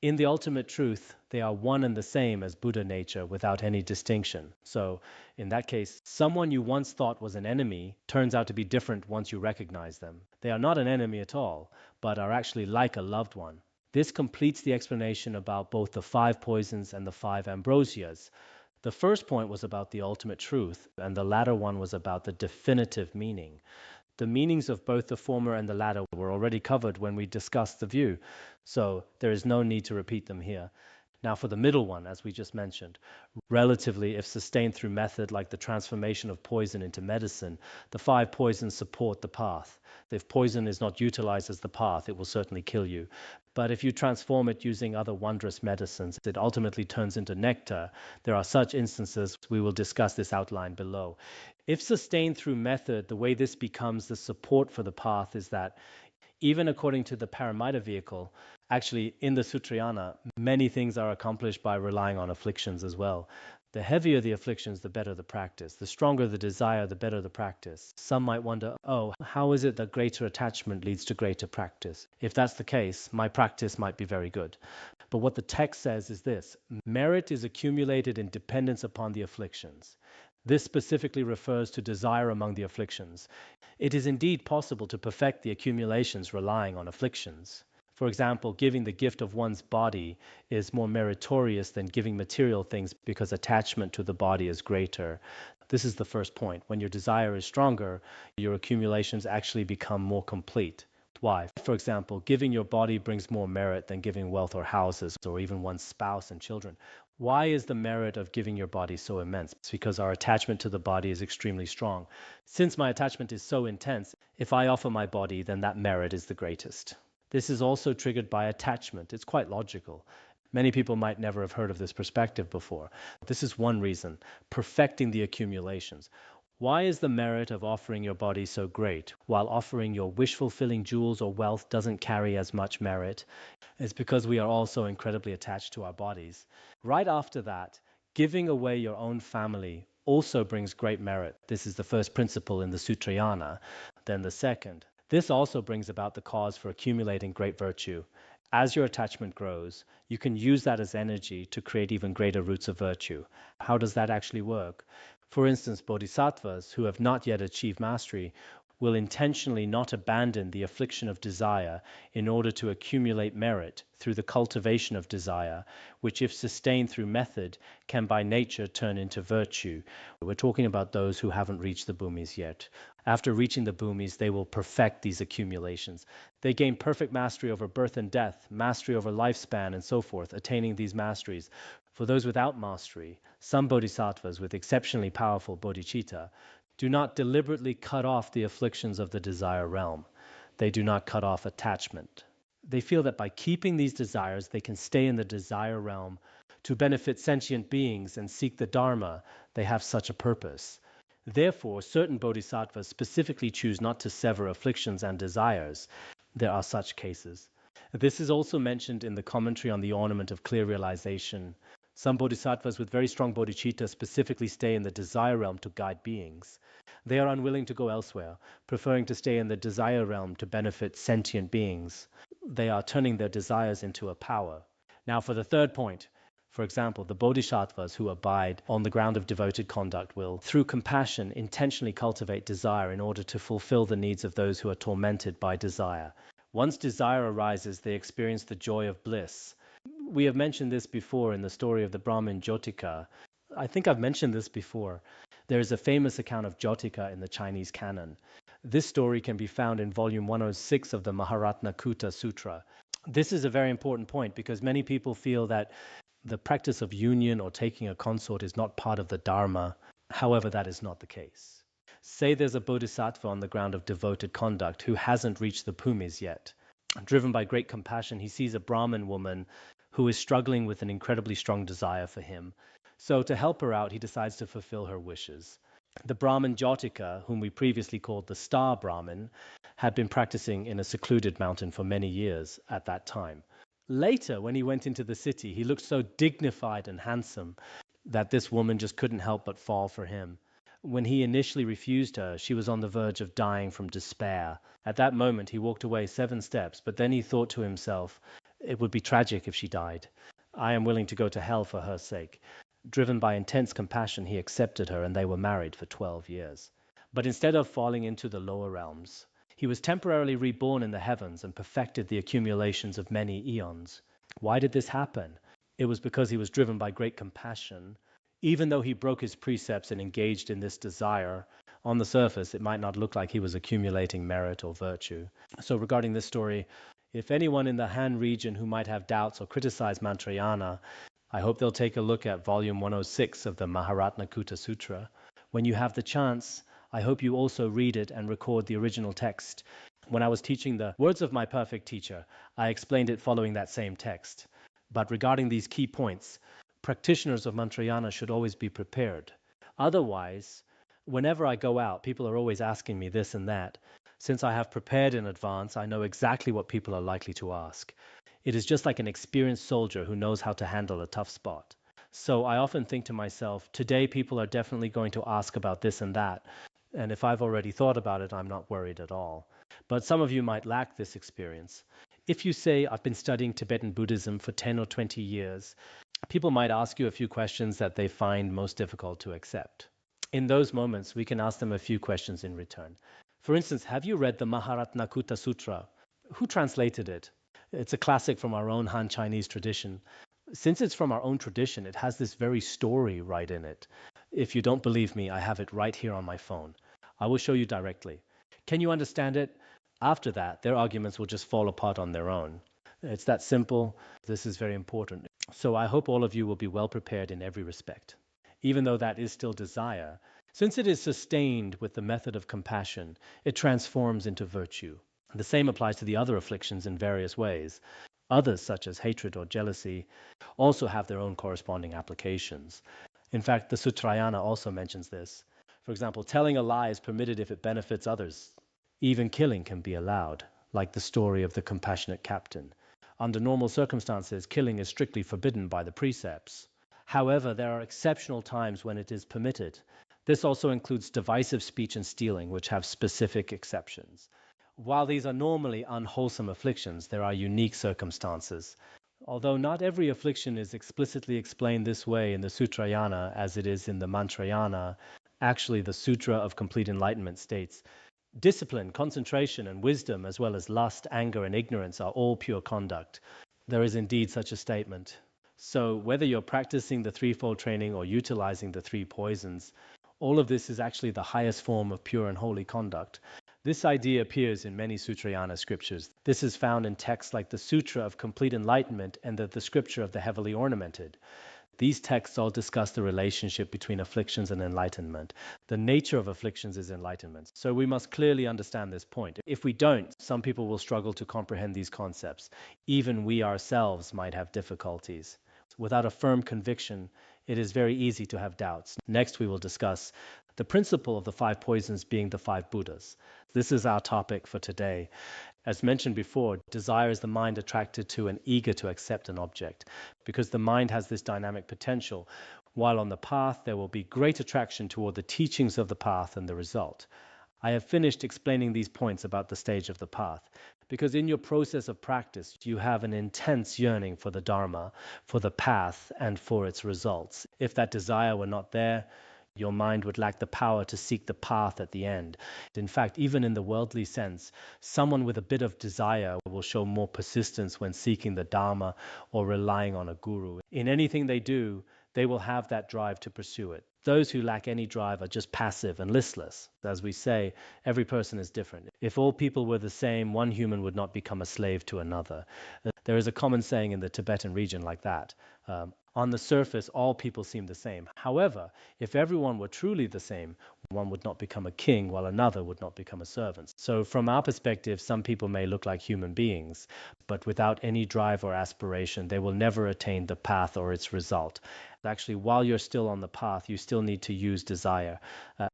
In the ultimate truth, they are one and the same as Buddha nature without any distinction. So, in that case, someone you once thought was an enemy turns out to be different once you recognize them. They are not an enemy at all, but are actually like a loved one. This completes the explanation about both the five poisons and the five ambrosias. The first point was about the ultimate truth, and the latter one was about the definitive meaning. The meanings of both the former and the latter were already covered when we discussed the view, so there is no need to repeat them here. Now for the middle one, as we just mentioned, relatively, if sustained through method like the transformation of poison into medicine, the five poisons support the path. If poison is not utilized as the path, it will certainly kill you. But if you transform it using other wondrous medicines, it ultimately turns into nectar. There are such instances. We will discuss this outline below. If sustained through method, the way this becomes the support for the path is that even according to the Paramita vehicle, actually in the Sutrayana, many things are accomplished by relying on afflictions as well. The heavier the afflictions, the better the practice. The stronger the desire, the better the practice. Some might wonder, oh, how is it that greater attachment leads to greater practice? If that's the case, my practice might be very good. But what the text says is this: merit is accumulated in dependence upon the afflictions. This specifically refers to desire among the afflictions. It is indeed possible to perfect the accumulations relying on afflictions. For example, giving the gift of one's body is more meritorious than giving material things because attachment to the body is greater. This is the first point. When your desire is stronger, your accumulations actually become more complete. Why? For example, giving your body brings more merit than giving wealth or houses or even one's spouse and children. Why is the merit of giving your body so immense? It's because our attachment to the body is extremely strong. Since my attachment is so intense, if I offer my body, then that merit is the greatest. This is also triggered by attachment. It's quite logical. Many people might never have heard of this perspective before. This is one reason, perfecting the accumulations. Why is the merit of offering your body so great, while offering your wish-fulfilling jewels or wealth doesn't carry as much merit? It's because we are all so incredibly attached to our bodies. Right after that, giving away your own family also brings great merit. This is the first principle in the Sutrayana. Then the second. This also brings about the cause for accumulating great virtue. As your attachment grows, you can use that as energy to create even greater roots of virtue. How does that actually work? For instance, bodhisattvas who have not yet achieved mastery will intentionally not abandon the affliction of desire in order to accumulate merit through the cultivation of desire, which, if sustained through method, can by nature turn into virtue. We're talking about those who haven't reached the bhumis yet. After reaching the bhumis, they will perfect these accumulations. They gain perfect mastery over birth and death, mastery over lifespan, and so forth, attaining these masteries. For those without mastery, some bodhisattvas with exceptionally powerful bodhicitta do not deliberately cut off the afflictions of the desire realm. They do not cut off attachment. They feel that by keeping these desires, they can stay in the desire realm to benefit sentient beings and seek the Dharma. They have such a purpose. Therefore, certain bodhisattvas specifically choose not to sever afflictions and desires. There are such cases. This is also mentioned in the commentary on the ornament of clear realization. Some bodhisattvas with very strong bodhicitta specifically stay in the desire realm to guide beings. They are unwilling to go elsewhere, preferring to stay in the desire realm to benefit sentient beings. They are turning their desires into a power. Now for the third point. For example, the bodhisattvas who abide on the ground of devoted conduct will, through compassion, intentionally cultivate desire in order to fulfill the needs of those who are tormented by desire. Once desire arises, they experience the joy of bliss. We have mentioned this before in the story of the Brahmin Jyotika. I think I've mentioned this before. There is a famous account of Jyotika in the Chinese canon. This story can be found in volume 106 of the Maharatnakuta Sutra. This is a very important point because many people feel that the practice of union or taking a consort is not part of the Dharma. However, that is not the case. Say there's a bodhisattva on the ground of devoted conduct who hasn't reached the bhumis yet. Driven by great compassion, he sees a Brahmin woman who is struggling with an incredibly strong desire for him. So to help her out, he decides to fulfill her wishes. The Brahmin Jyotika, whom we previously called the Star Brahmin, had been practicing in a secluded mountain for many years at that time. Later, when he went into the city, he looked so dignified and handsome that this woman just couldn't help but fall for him. When he initially refused her, she was on the verge of dying from despair. At that moment, he walked away 7 steps, but then he thought to himself, it would be tragic if she died. I am willing to go to hell for her sake. Driven by intense compassion, he accepted her, and they were married for 12 years. But instead of falling into the lower realms, he was temporarily reborn in the heavens and perfected the accumulations of many eons. Why did this happen? It was because he was driven by great compassion. Even though he broke his precepts and engaged in this desire, on the surface it might not look like he was accumulating merit or virtue. So regarding this story, if anyone in the Han region who might have doubts or criticize Mantrayana, I hope they'll take a look at volume 106 of the Maharatnakuta Sutra. When you have the chance, I hope you also read it and record the original text. When I was teaching the Words of My Perfect Teacher, I explained it following that same text. But regarding these key points, practitioners of Mantrayana should always be prepared. Otherwise, whenever I go out, people are always asking me this and that. Since I have prepared in advance, I know exactly what people are likely to ask. It is just like an experienced soldier who knows how to handle a tough spot. So I often think to myself, today people are definitely going to ask about this and that. And if I've already thought about it, I'm not worried at all. But some of you might lack this experience. If you say, I've been studying Tibetan Buddhism for 10 or 20 years, people might ask you a few questions that they find most difficult to accept. In those moments, we can ask them a few questions in return. For instance, have you read the Maharatnakuta Sutra? Who translated it? It's a classic from our own Han Chinese tradition. Since it's from our own tradition, it has this very story right in it. If you don't believe me, I have it right here on my phone. I will show you directly. Can you understand it? After that, their arguments will just fall apart on their own. It's that simple. This is very important. So I hope all of you will be well prepared in every respect. Even though that is still desire, since it is sustained with the method of compassion, it transforms into virtue. The same applies to the other afflictions in various ways. Others, such as hatred or jealousy, also have their own corresponding applications. In fact, the Sutrayana also mentions this. For example, telling a lie is permitted if it benefits others. Even killing can be allowed, like the story of the compassionate captain. Under normal circumstances, killing is strictly forbidden by the precepts. However, there are exceptional times when it is permitted. This also includes divisive speech and stealing, which have specific exceptions. While these are normally unwholesome afflictions, there are unique circumstances. Although not every affliction is explicitly explained this way in the Sutrayana as it is in the Mantrayana, actually the Sutra of Complete Enlightenment states, discipline, concentration, and wisdom, as well as lust, anger, and ignorance, are all pure conduct. There is indeed such a statement. So whether you're practicing the threefold training or utilizing the three poisons, all of this is actually the highest form of pure and holy conduct. This idea appears in many Sutrayana scriptures. This is found in texts like the Sutra of Complete Enlightenment and the Scripture of the Heavily Ornamented. These texts all discuss the relationship between afflictions and enlightenment. The nature of afflictions is enlightenment. So we must clearly understand this point. If we don't, some people will struggle to comprehend these concepts. Even we ourselves might have difficulties. Without a firm conviction, it is very easy to have doubts. Next, we will discuss the principle of the 5 poisons being the 5 Buddhas. This is our topic for today. As mentioned before, desire is the mind attracted to and eager to accept an object, because the mind has this dynamic potential. While on the path, there will be great attraction toward the teachings of the path and the result. I have finished explaining these points about the stage of the path, because in your process of practice, you have an intense yearning for the Dharma, for the path, and for its results. If that desire were not there, your mind would lack the power to seek the path at the end. In fact, even in the worldly sense, someone with a bit of desire will show more persistence when seeking the Dharma or relying on a guru. In anything they do, they will have that drive to pursue it. Those who lack any drive are just passive and listless. As we say, every person is different. If all people were the same, one human would not become a slave to another. There is a common saying in the Tibetan region like that. On the surface, all people seem the same. However, if everyone were truly the same, one would not become a king while another would not become a servant. So from our perspective, some people may look like human beings, but without any drive or aspiration, they will never attain the path or its result. Actually, while you're still on the path, you still need to use desire.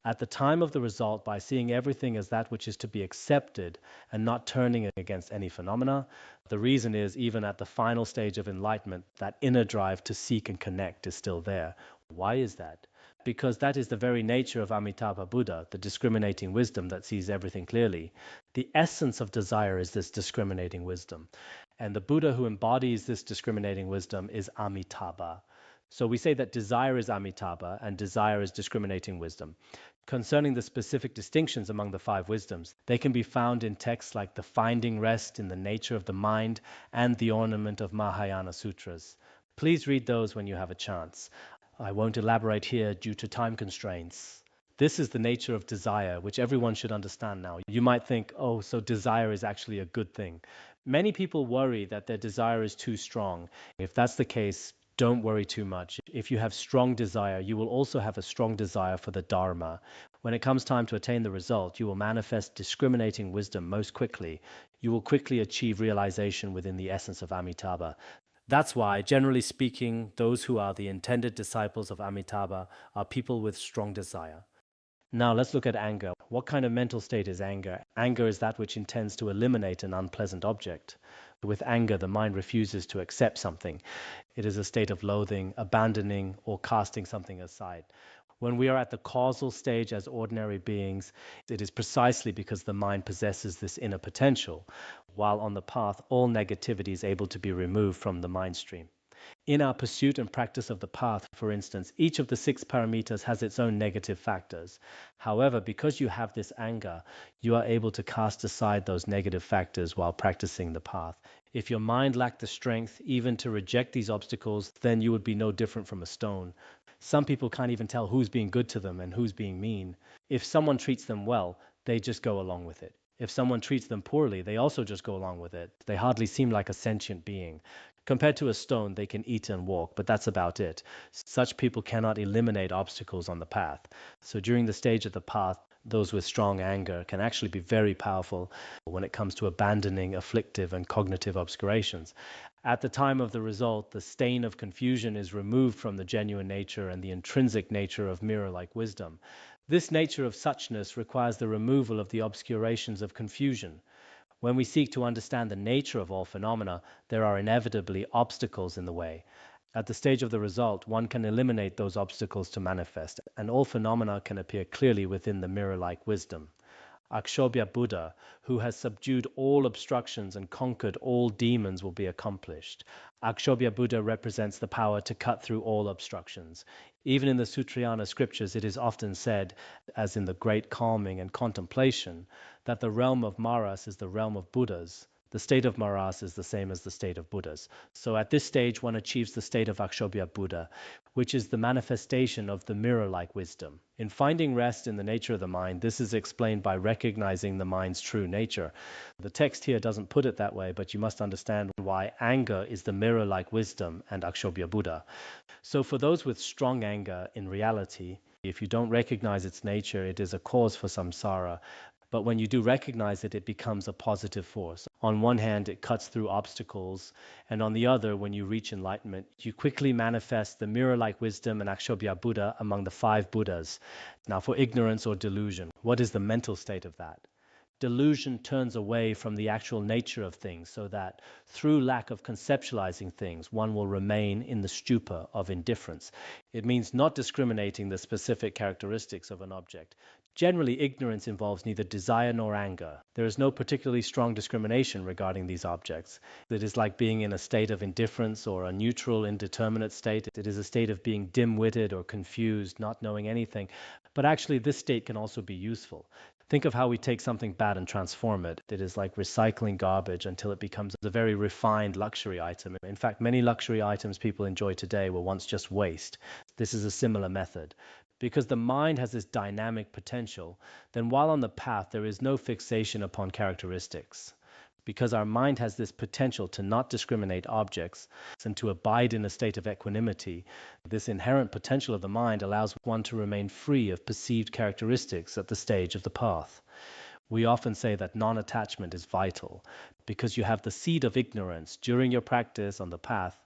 At the time of the result, by seeing everything as that which is to be accepted and not turning against any phenomena, the reason is, even at the final stage of enlightenment, that inner drive to seek and connect is still there. Why is that? because that is the very nature of Amitabha Buddha, the discriminating wisdom that sees everything clearly. The essence of desire is this discriminating wisdom. And the Buddha who embodies this discriminating wisdom is Amitabha. So we say that desire is Amitabha and desire is discriminating wisdom. Concerning the specific distinctions among the five wisdoms, they can be found in texts like the Finding Rest in the Nature of the Mind and the Ornament of Mahayana Sutras. Please read those when you have a chance. I won't elaborate here due to time constraints. This is the nature of desire, which everyone should understand now. You might think, oh, so desire is actually a good thing. Many people worry that their desire is too strong. If that's the case, don't worry too much. If you have strong desire, you will also have a strong desire for the Dharma. When it comes time to attain the result, you will manifest discriminating wisdom most quickly. You will quickly achieve realization within the essence of Amitabha. That's why, generally speaking, those who are the intended disciples of Amitabha are people with strong desire. Now let's look at anger. What kind of mental state is anger? Anger is that which intends to eliminate an unpleasant object. With anger, the mind refuses to accept something. It is a state of loathing, abandoning, or casting something aside. When we are at the causal stage as ordinary beings, it is precisely because the mind possesses this inner potential, while on the path, all negativity is able to be removed from the mind stream. In our pursuit and practice of the path, for instance, each of the 6 paramitas has its own negative factors. However, because you have this anger, you are able to cast aside those negative factors while practicing the path. If your mind lacked the strength even to reject these obstacles, then you would be no different from a stone. Some people can't even tell who's being good to them and who's being mean. If someone treats them well, they just go along with it. If someone treats them poorly, they also just go along with it. They hardly seem like a sentient being. Compared to a stone, they can eat and walk, but that's about it. Such people cannot eliminate obstacles on the path. So during the stage of the path, those with strong anger can actually be very powerful when it comes to abandoning afflictive and cognitive obscurations. At the time of the result, the stain of confusion is removed from the genuine nature and the intrinsic nature of mirror-like wisdom. This nature of suchness requires the removal of the obscurations of confusion. When we seek to understand the nature of all phenomena, there are inevitably obstacles in the way. At the stage of the result, one can eliminate those obstacles to manifest, and all phenomena can appear clearly within the mirror-like wisdom. Akshobhya Buddha, who has subdued all obstructions and conquered all demons, will be accomplished. Akshobhya Buddha represents the power to cut through all obstructions. Even in the Sutrayana scriptures, it is often said, as in the Great Calming and Contemplation, that the realm of Maras is the realm of Buddhas. The state of Maras is the same as the state of Buddhas. So at this stage, one achieves the state of Akshobhya Buddha, which is the manifestation of the mirror-like wisdom. In finding rest in the nature of the mind, this is explained by recognizing the mind's true nature. The text here doesn't put it that way, but you must understand why anger is the mirror-like wisdom and Akshobhya Buddha. So for those with strong anger, in reality, if you don't recognize its nature, it is a cause for samsara. But when you do recognize it, it becomes a positive force. On one hand, it cuts through obstacles, and on the other, when you reach enlightenment, you quickly manifest the mirror-like wisdom and Akshobhya Buddha among the 5 Buddhas. Now, for ignorance or delusion, what is the mental state of that? Delusion turns away from the actual nature of things so that through lack of conceptualizing things, one will remain in the stupor of indifference. It means not discriminating the specific characteristics of an object. Generally, ignorance involves neither desire nor anger. There is no particularly strong discrimination regarding these objects. It is like being in a state of indifference or a neutral, indeterminate state. It is a state of being dim-witted or confused, not knowing anything. But actually, this state can also be useful. Think of how we take something bad and transform it. It is like recycling garbage until it becomes a very refined luxury item. In fact, many luxury items people enjoy today were once just waste. This is a similar method. Because the mind has this dynamic potential, then while on the path, there is no fixation upon characteristics. Because our mind has this potential to not discriminate objects and to abide in a state of equanimity, this inherent potential of the mind allows one to remain free of perceived characteristics at the stage of the path. We often say that non-attachment is vital, because you have the seed of ignorance. During your practice on the path,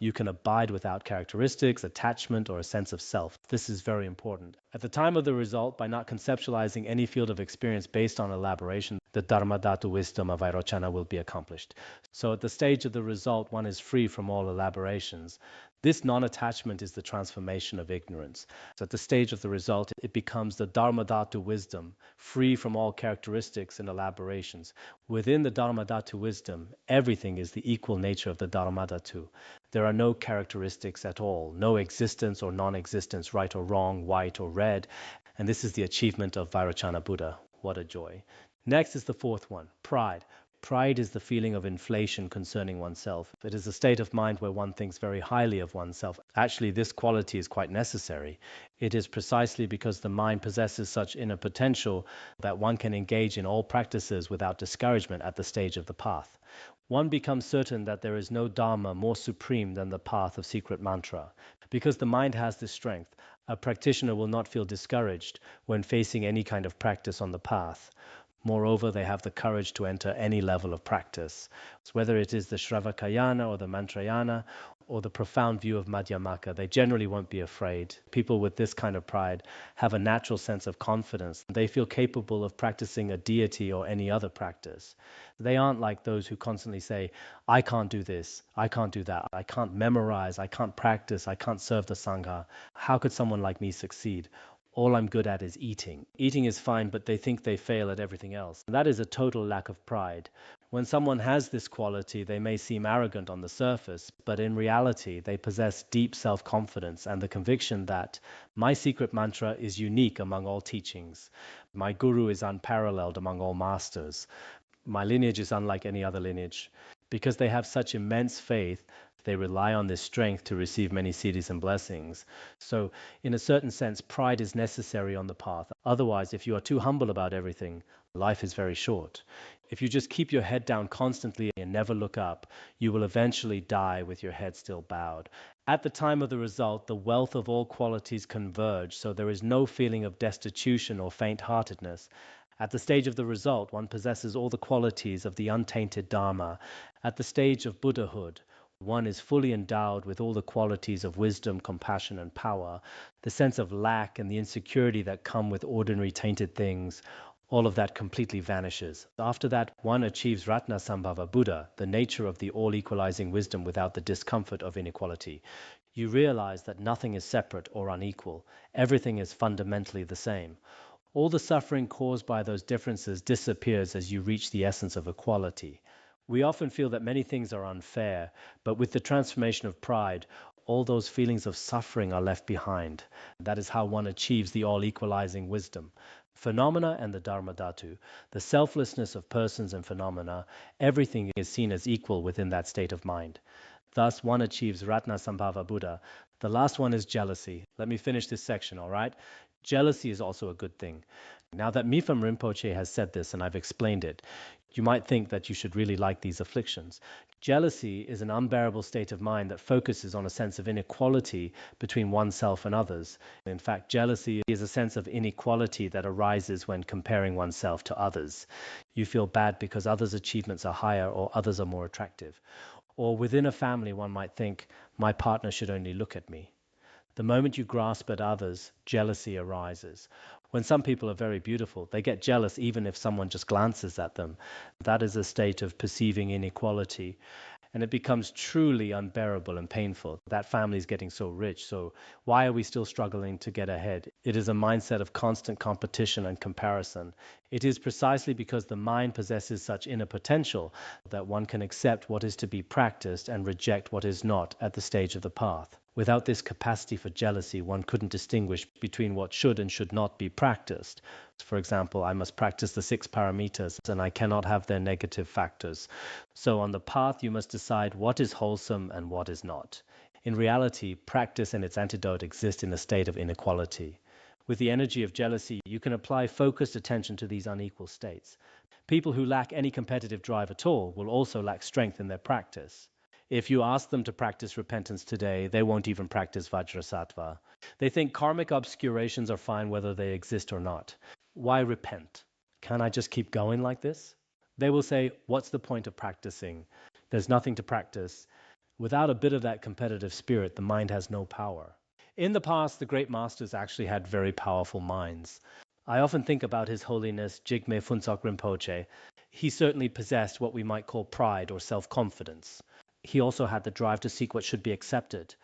you can abide without characteristics, attachment, or a sense of self. This is very important. At the time of the result, by not conceptualizing any field of experience based on elaboration, the Dharma Dhatu wisdom of Vairochana will be accomplished. So at the stage of the result, one is free from all elaborations. This non-attachment is the transformation of ignorance. So at the stage of the result, it becomes the Dharma Dhatu wisdom, free from all characteristics and elaborations. Within the Dharma Dhatu wisdom, everything is the equal nature of the Dharma Dhatu. There are no characteristics at all, no existence or non-existence, right or wrong, white or red. And this is the achievement of Vairochana Buddha. What a joy. Next is the fourth one, pride. Pride is the feeling of inflation concerning oneself. It is a state of mind where one thinks very highly of oneself. Actually, this quality is quite necessary. It is precisely because the mind possesses such inner potential that one can engage in all practices without discouragement at the stage of the path. One becomes certain that there is no Dharma more supreme than the path of secret mantra. Because the mind has this strength, a practitioner will not feel discouraged when facing any kind of practice on the path. Moreover, they have the courage to enter any level of practice, whether it is the Shravakayana or the Mantrayana or the profound view of Madhyamaka. They generally won't be afraid. People with this kind of pride have a natural sense of confidence. They feel capable of practicing a deity or any other practice. They aren't like those who constantly say, I can't do this, I can't do that, I can't memorize, I can't practice, I can't serve the Sangha. How could someone like me succeed? All I'm good at is eating. Eating is fine, but they think they fail at everything else. That is a total lack of pride. When someone has this quality, they may seem arrogant on the surface, but in reality, they possess deep self-confidence and the conviction that my secret mantra is unique among all teachings. My guru is unparalleled among all masters. My lineage is unlike any other lineage. Because they have such immense faith, they rely on this strength to receive many siddhis and blessings. So, in a certain sense, pride is necessary on the path. Otherwise, if you are too humble about everything, life is very short. If you just keep your head down constantly and never look up, you will eventually die with your head still bowed. At the time of the result, the wealth of all qualities converge, so there is no feeling of destitution or faint-heartedness. At the stage of the result, one possesses all the qualities of the untainted Dharma. At the stage of Buddhahood, one is fully endowed with all the qualities of wisdom, compassion, and power. The sense of lack and the insecurity that come with ordinary tainted things, all of that completely vanishes. After that, one achieves Ratnasambhava Buddha, the nature of the all-equalizing wisdom without the discomfort of inequality. You realize that nothing is separate or unequal. Everything is fundamentally the same. All the suffering caused by those differences disappears as you reach the essence of equality. We often feel that many things are unfair, but with the transformation of pride, all those feelings of suffering are left behind. That is how one achieves the all-equalizing wisdom. Phenomena and the Dharma Dhatu, the selflessness of persons and phenomena, everything is seen as equal within that state of mind. Thus, one achieves Ratnasambhava Buddha. The last one is jealousy. Let me finish this section, all right? Jealousy is also a good thing. Now that Mifam Rinpoche has said this and I've explained it, you might think that you should really like these afflictions. Jealousy is an unbearable state of mind that focuses on a sense of inequality between oneself and others. In fact, jealousy is a sense of inequality that arises when comparing oneself to others. You feel bad because others' achievements are higher or others are more attractive. Or within a family, one might think, my partner should only look at me. The moment you grasp at others, jealousy arises. When some people are very beautiful, they get jealous even if someone just glances at them. That is a state of perceiving inequality. And it becomes truly unbearable and painful. That family is getting so rich, so why are we still struggling to get ahead? It is a mindset of constant competition and comparison. It is precisely because the mind possesses such inner potential that one can accept what is to be practiced and reject what is not at the stage of the path. Without this capacity for jealousy, one couldn't distinguish between what should and should not be practiced. For example, I must practice the 6 paramitas and I cannot have their negative factors. So on the path, you must decide what is wholesome and what is not. In reality, practice and its antidote exist in a state of inequality. With the energy of jealousy, you can apply focused attention to these unequal states. People who lack any competitive drive at all will also lack strength in their practice. If you ask them to practice repentance today, they won't even practice Vajrasattva. They think karmic obscurations are fine whether they exist or not. Why repent? Can I just keep going like this? They will say, what's the point of practicing? There's nothing to practice. Without a bit of that competitive spirit, the mind has no power. In the past, the great masters actually had very powerful minds. I often think about His Holiness Jigme Phuntsok Rinpoche. He certainly possessed what we might call pride or self-confidence. He also had the drive to seek what should be accepted.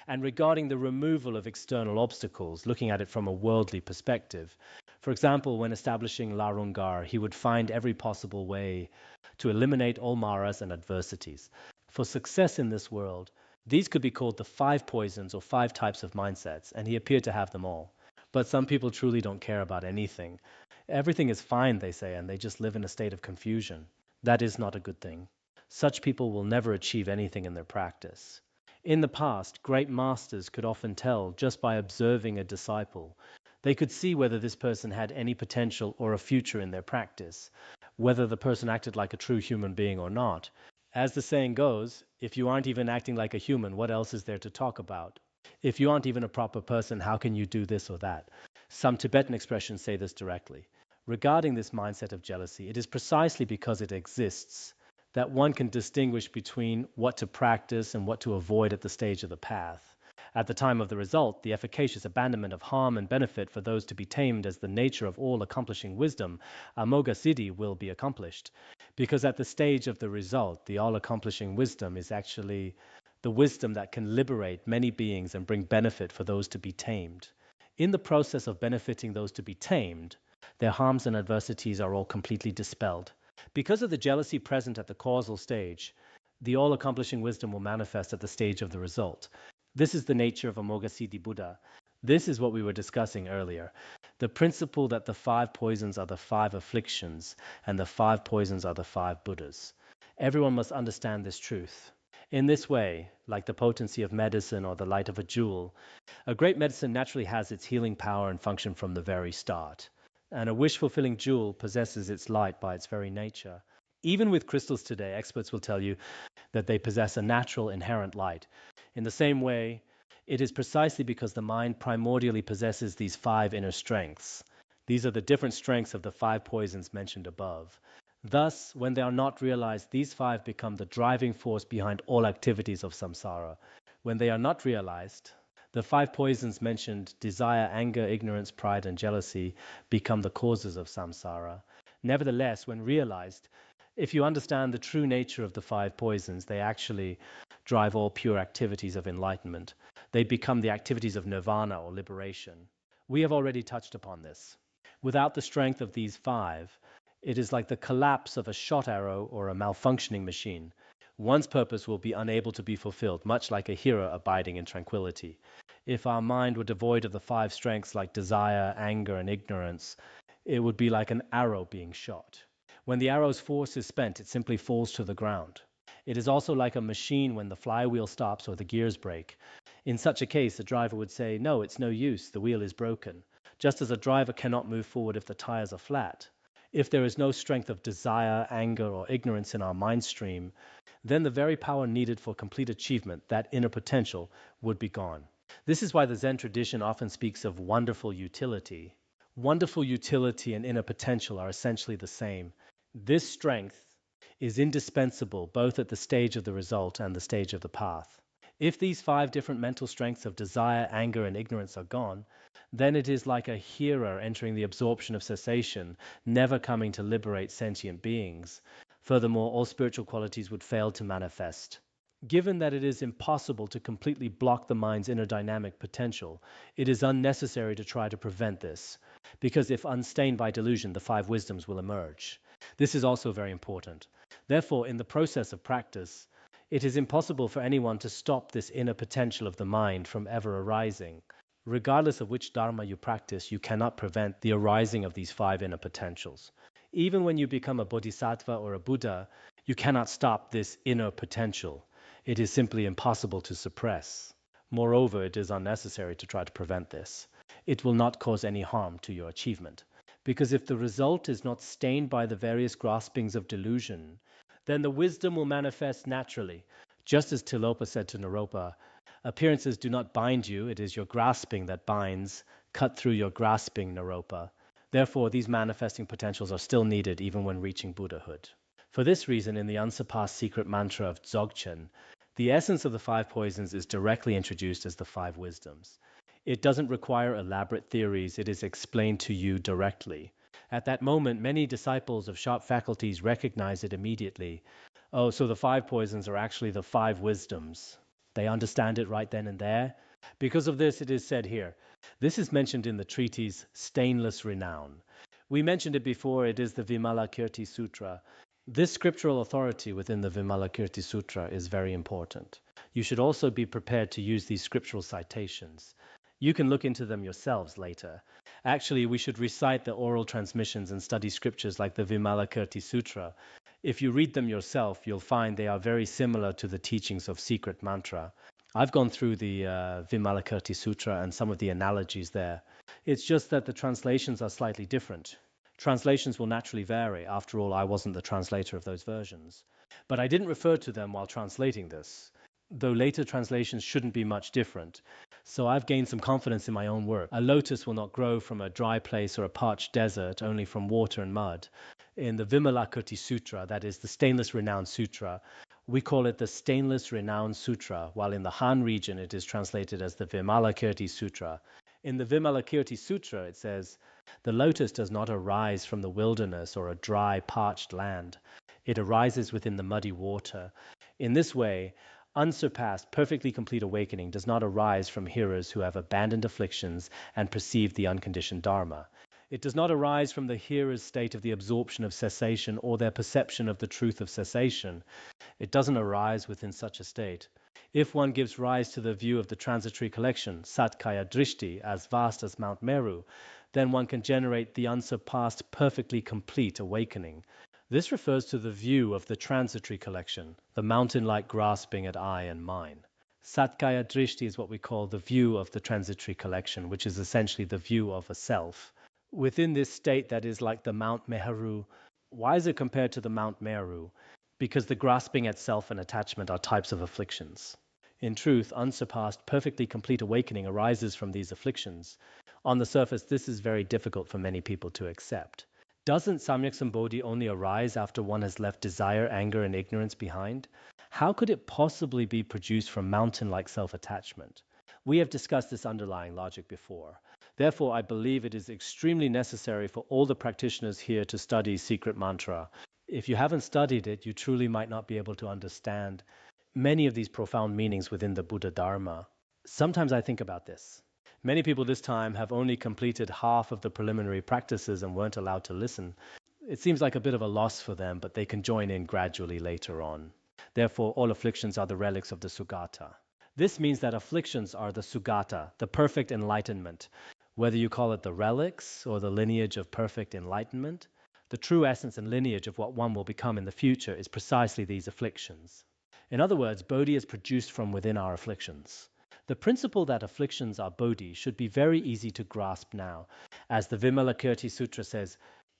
And regarding the removal of external obstacles, looking at it from a worldly perspective, for example, when establishing Larungar, he would find every possible way to eliminate all maras and adversities. For success in this world, these could be called the 5 poisons or 5 types of mindsets, and he appeared to have them all. But some people truly don't care about anything. Everything is fine, they say, and they just live in a state of confusion. That is not a good thing. Such people will never achieve anything in their practice. In the past, great masters could often tell just by observing a disciple. They could see whether this person had any potential or a future in their practice, whether the person acted like a true human being or not. As the saying goes, if you aren't even acting like a human, what else is there to talk about? If you aren't even a proper person, how can you do this or that? Some Tibetan expressions say this directly. Regarding this mindset of jealousy, it is precisely because it exists that one can distinguish between what to practice and what to avoid at the stage of the path. At the time of the result, the efficacious abandonment of harm and benefit for those to be tamed as the nature of all accomplishing wisdom, Amoga Siddhi, will be accomplished. Because at the stage of the result, the all-accomplishing wisdom is actually the wisdom that can liberate many beings and bring benefit for those to be tamed. In the process of benefiting those to be tamed, their harms and adversities are all completely dispelled. Because of the jealousy present at the causal stage, the all-accomplishing wisdom will manifest at the stage of the result. This is the nature of Amoghasiddhi Buddha. This is what we were discussing earlier. The principle that the 5 poisons are the 5 afflictions and the 5 poisons are the 5 Buddhas. Everyone must understand this truth. In this way, like the potency of medicine or the light of a jewel, a great medicine naturally has its healing power and function from the very start. And a wish-fulfilling jewel possesses its light by its very nature. Even with crystals today, experts will tell you that they possess a natural inherent light. In the same way, it is precisely because the mind primordially possesses these 5 inner strengths. These are the different strengths of the 5 poisons mentioned above. Thus, when they are not realized, these 5 become the driving force behind all activities of samsara. When they are not realized, the 5 poisons mentioned, desire, anger, ignorance, pride, and jealousy, become the causes of samsara. Nevertheless, when realized, if you understand the true nature of the 5 poisons, they actually drive all pure activities of enlightenment. They become the activities of nirvana or liberation. We have already touched upon this. Without the strength of these 5, it is like the collapse of a shot arrow or a malfunctioning machine. One's purpose will be unable to be fulfilled, much like a hero abiding in tranquility. If our mind were devoid of the 5 strengths like desire, anger, and ignorance, it would be like an arrow being shot. When the arrow's force is spent, it simply falls to the ground. It is also like a machine when the flywheel stops or the gears break. In such a case, the driver would say, no, it's no use, the wheel is broken. Just as a driver cannot move forward if the tires are flat. If there is no strength of desire, anger, or ignorance in our mind stream, then the very power needed for complete achievement, that inner potential, would be gone. This is why the Zen tradition often speaks of wonderful utility. Wonderful utility and inner potential are essentially the same. This strength is indispensable both at the stage of the result and the stage of the path. If these 5 different mental strengths of desire, anger, and ignorance are gone, then it is like a hearer entering the absorption of cessation, never coming to liberate sentient beings. Furthermore, all spiritual qualities would fail to manifest. Given that it is impossible to completely block the mind's inner dynamic potential, it is unnecessary to try to prevent this, because if unstained by delusion, the 5 wisdoms will emerge. This is also very important. Therefore, in the process of practice, it is impossible for anyone to stop this inner potential of the mind from ever arising. Regardless of which dharma you practice, you cannot prevent the arising of these 5 inner potentials. Even when you become a bodhisattva or a Buddha, you cannot stop this inner potential. It is simply impossible to suppress. Moreover, it is unnecessary to try to prevent this. It will not cause any harm to your achievement. Because if the result is not stained by the various graspings of delusion, then the wisdom will manifest naturally. Just as Tilopa said to Naropa, appearances do not bind you, it is your grasping that binds. Cut through your grasping, Naropa. Therefore, these manifesting potentials are still needed even when reaching Buddhahood. For this reason, in the unsurpassed secret mantra of Dzogchen, the essence of the five poisons is directly introduced as the five wisdoms. It doesn't require elaborate theories, it is explained to you directly. At that moment, many disciples of sharp faculties recognize it immediately. Oh, so the five poisons are actually the five wisdoms. They understand it right then and there. Because of this, it is said here. This is mentioned in the treatise Stainless Renown. We mentioned it before, it is the Vimalakirti Sutra. This scriptural authority within the Vimalakirti Sutra is very important. You should also be prepared to use these scriptural citations. You can look into them yourselves later. Actually, we should recite the oral transmissions and study scriptures like the Vimalakirti Sutra. If you read them yourself, you'll find they are very similar to the teachings of secret mantra. I've gone through the Vimalakirti Sutra and some of the analogies there. It's just that the translations are slightly different. Translations will naturally vary. After all, I wasn't the translator of those versions. But I didn't refer to them while translating this, though later translations shouldn't be much different. So I've gained some confidence in my own work. A lotus will not grow from a dry place or a parched desert, only from water and mud. In the Vimalakirti Sutra, that is the Stainless Renown Sutra, we call it the Stainless Renown Sutra, while in the Han region it is translated as the Vimalakirti Sutra. In the Vimalakirti Sutra, it says, the lotus does not arise from the wilderness or a dry, parched land. It arises within the muddy water. In this way, unsurpassed, perfectly complete awakening does not arise from hearers who have abandoned afflictions and perceived the unconditioned Dharma. It does not arise from the hearer's state of the absorption of cessation or their perception of the truth of cessation. It doesn't arise within such a state. If one gives rise to the view of the transitory collection, Satkaya Drishti, as vast as Mount Meru, then one can generate the unsurpassed, perfectly complete awakening. This refers to the view of the transitory collection, the mountain-like grasping at I and mine. Satkaya Drishti is what we call the view of the transitory collection, which is essentially the view of a self. Within this state that is like the Mount Meru, why is it compared to the Mount Meru? Because the grasping at self and attachment are types of afflictions. In truth, unsurpassed, perfectly complete awakening arises from these afflictions. On the surface, this is very difficult for many people to accept. Doesn't Samyak Sambodhi only arise after one has left desire, anger, and ignorance behind? How could it possibly be produced from mountain-like self-attachment? We have discussed this underlying logic before. Therefore, I believe it is extremely necessary for all the practitioners here to study secret mantra. If you haven't studied it, you truly might not be able to understand many of these profound meanings within the Buddha Dharma. Sometimes I think about this. Many people this time have only completed half of the preliminary practices and weren't allowed to listen. It seems like a bit of a loss for them, but they can join in gradually later on. Therefore, all afflictions are the relics of the Sugata. This means that afflictions are the Sugata, the perfect enlightenment. Whether you call it the relics or the lineage of perfect enlightenment, the true essence and lineage of what one will become in the future is precisely these afflictions. In other words, Bodhi is produced from within our afflictions. The principle that afflictions are Bodhi should be very easy to grasp now. As the Vimalakirti Sutra says,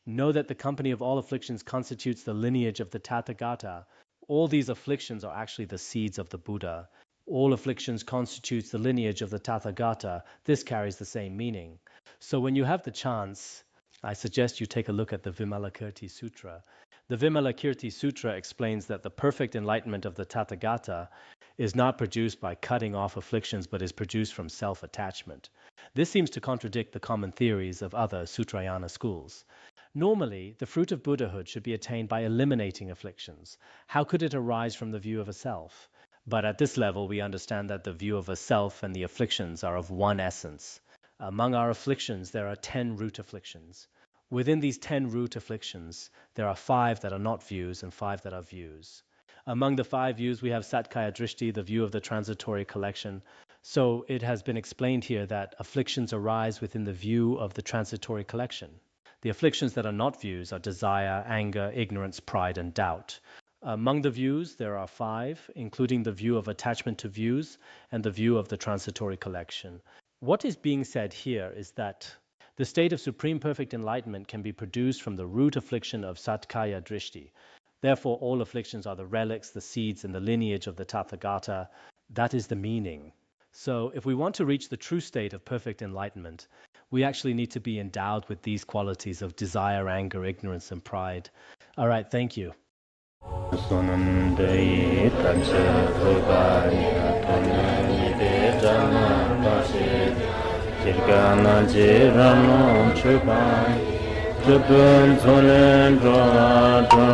know that the company of all afflictions constitutes the lineage of the Tathagata. All these afflictions are actually the seeds of the Buddha. All afflictions constitutes the lineage of the Tathagata. This carries the same meaning. So when you have the chance, I suggest you take a look at the Vimalakirti Sutra. The Vimalakirti Sutra explains that the perfect enlightenment of the Tathagata is not produced by cutting off afflictions, but is produced from self-attachment. This seems to contradict the common theories of other Sutrayana schools. Normally, the fruit of Buddhahood should be attained by eliminating afflictions. How could it arise from the view of a self? But at this level, we understand that the view of a self and the afflictions are of one essence. Among our afflictions, there are 10 root afflictions. Within these 10 root afflictions, there are 5 that are not views and 5 that are views. Among the 5 views, we have Satkaya Drishti, the view of the transitory collection. So it has been explained here that afflictions arise within the view of the transitory collection. The afflictions that are not views are desire, anger, ignorance, pride, and doubt. Among the views, there are 5, including the view of attachment to views and the view of the transitory collection. What is being said here is that the state of supreme perfect enlightenment can be produced from the root affliction of Satkaya Drishti. Therefore, all afflictions are the relics, the seeds, and the lineage of the Tathagata. That is the meaning. So, if we want to reach the true state of perfect enlightenment, we actually need to be endowed with these qualities of desire, anger, ignorance, and pride. All right, thank you. Sonandai Tamsa Rubaya Tonani Jana Pasi Jirgana Jirano Chubai Chupun Sonen Droja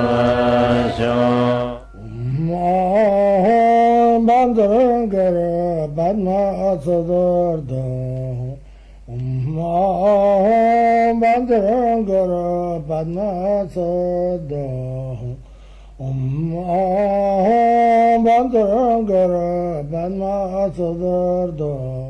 Bandarangara Badma Sodargye Bandarangara Badma Sodargye Bandarangara Badma Sodargye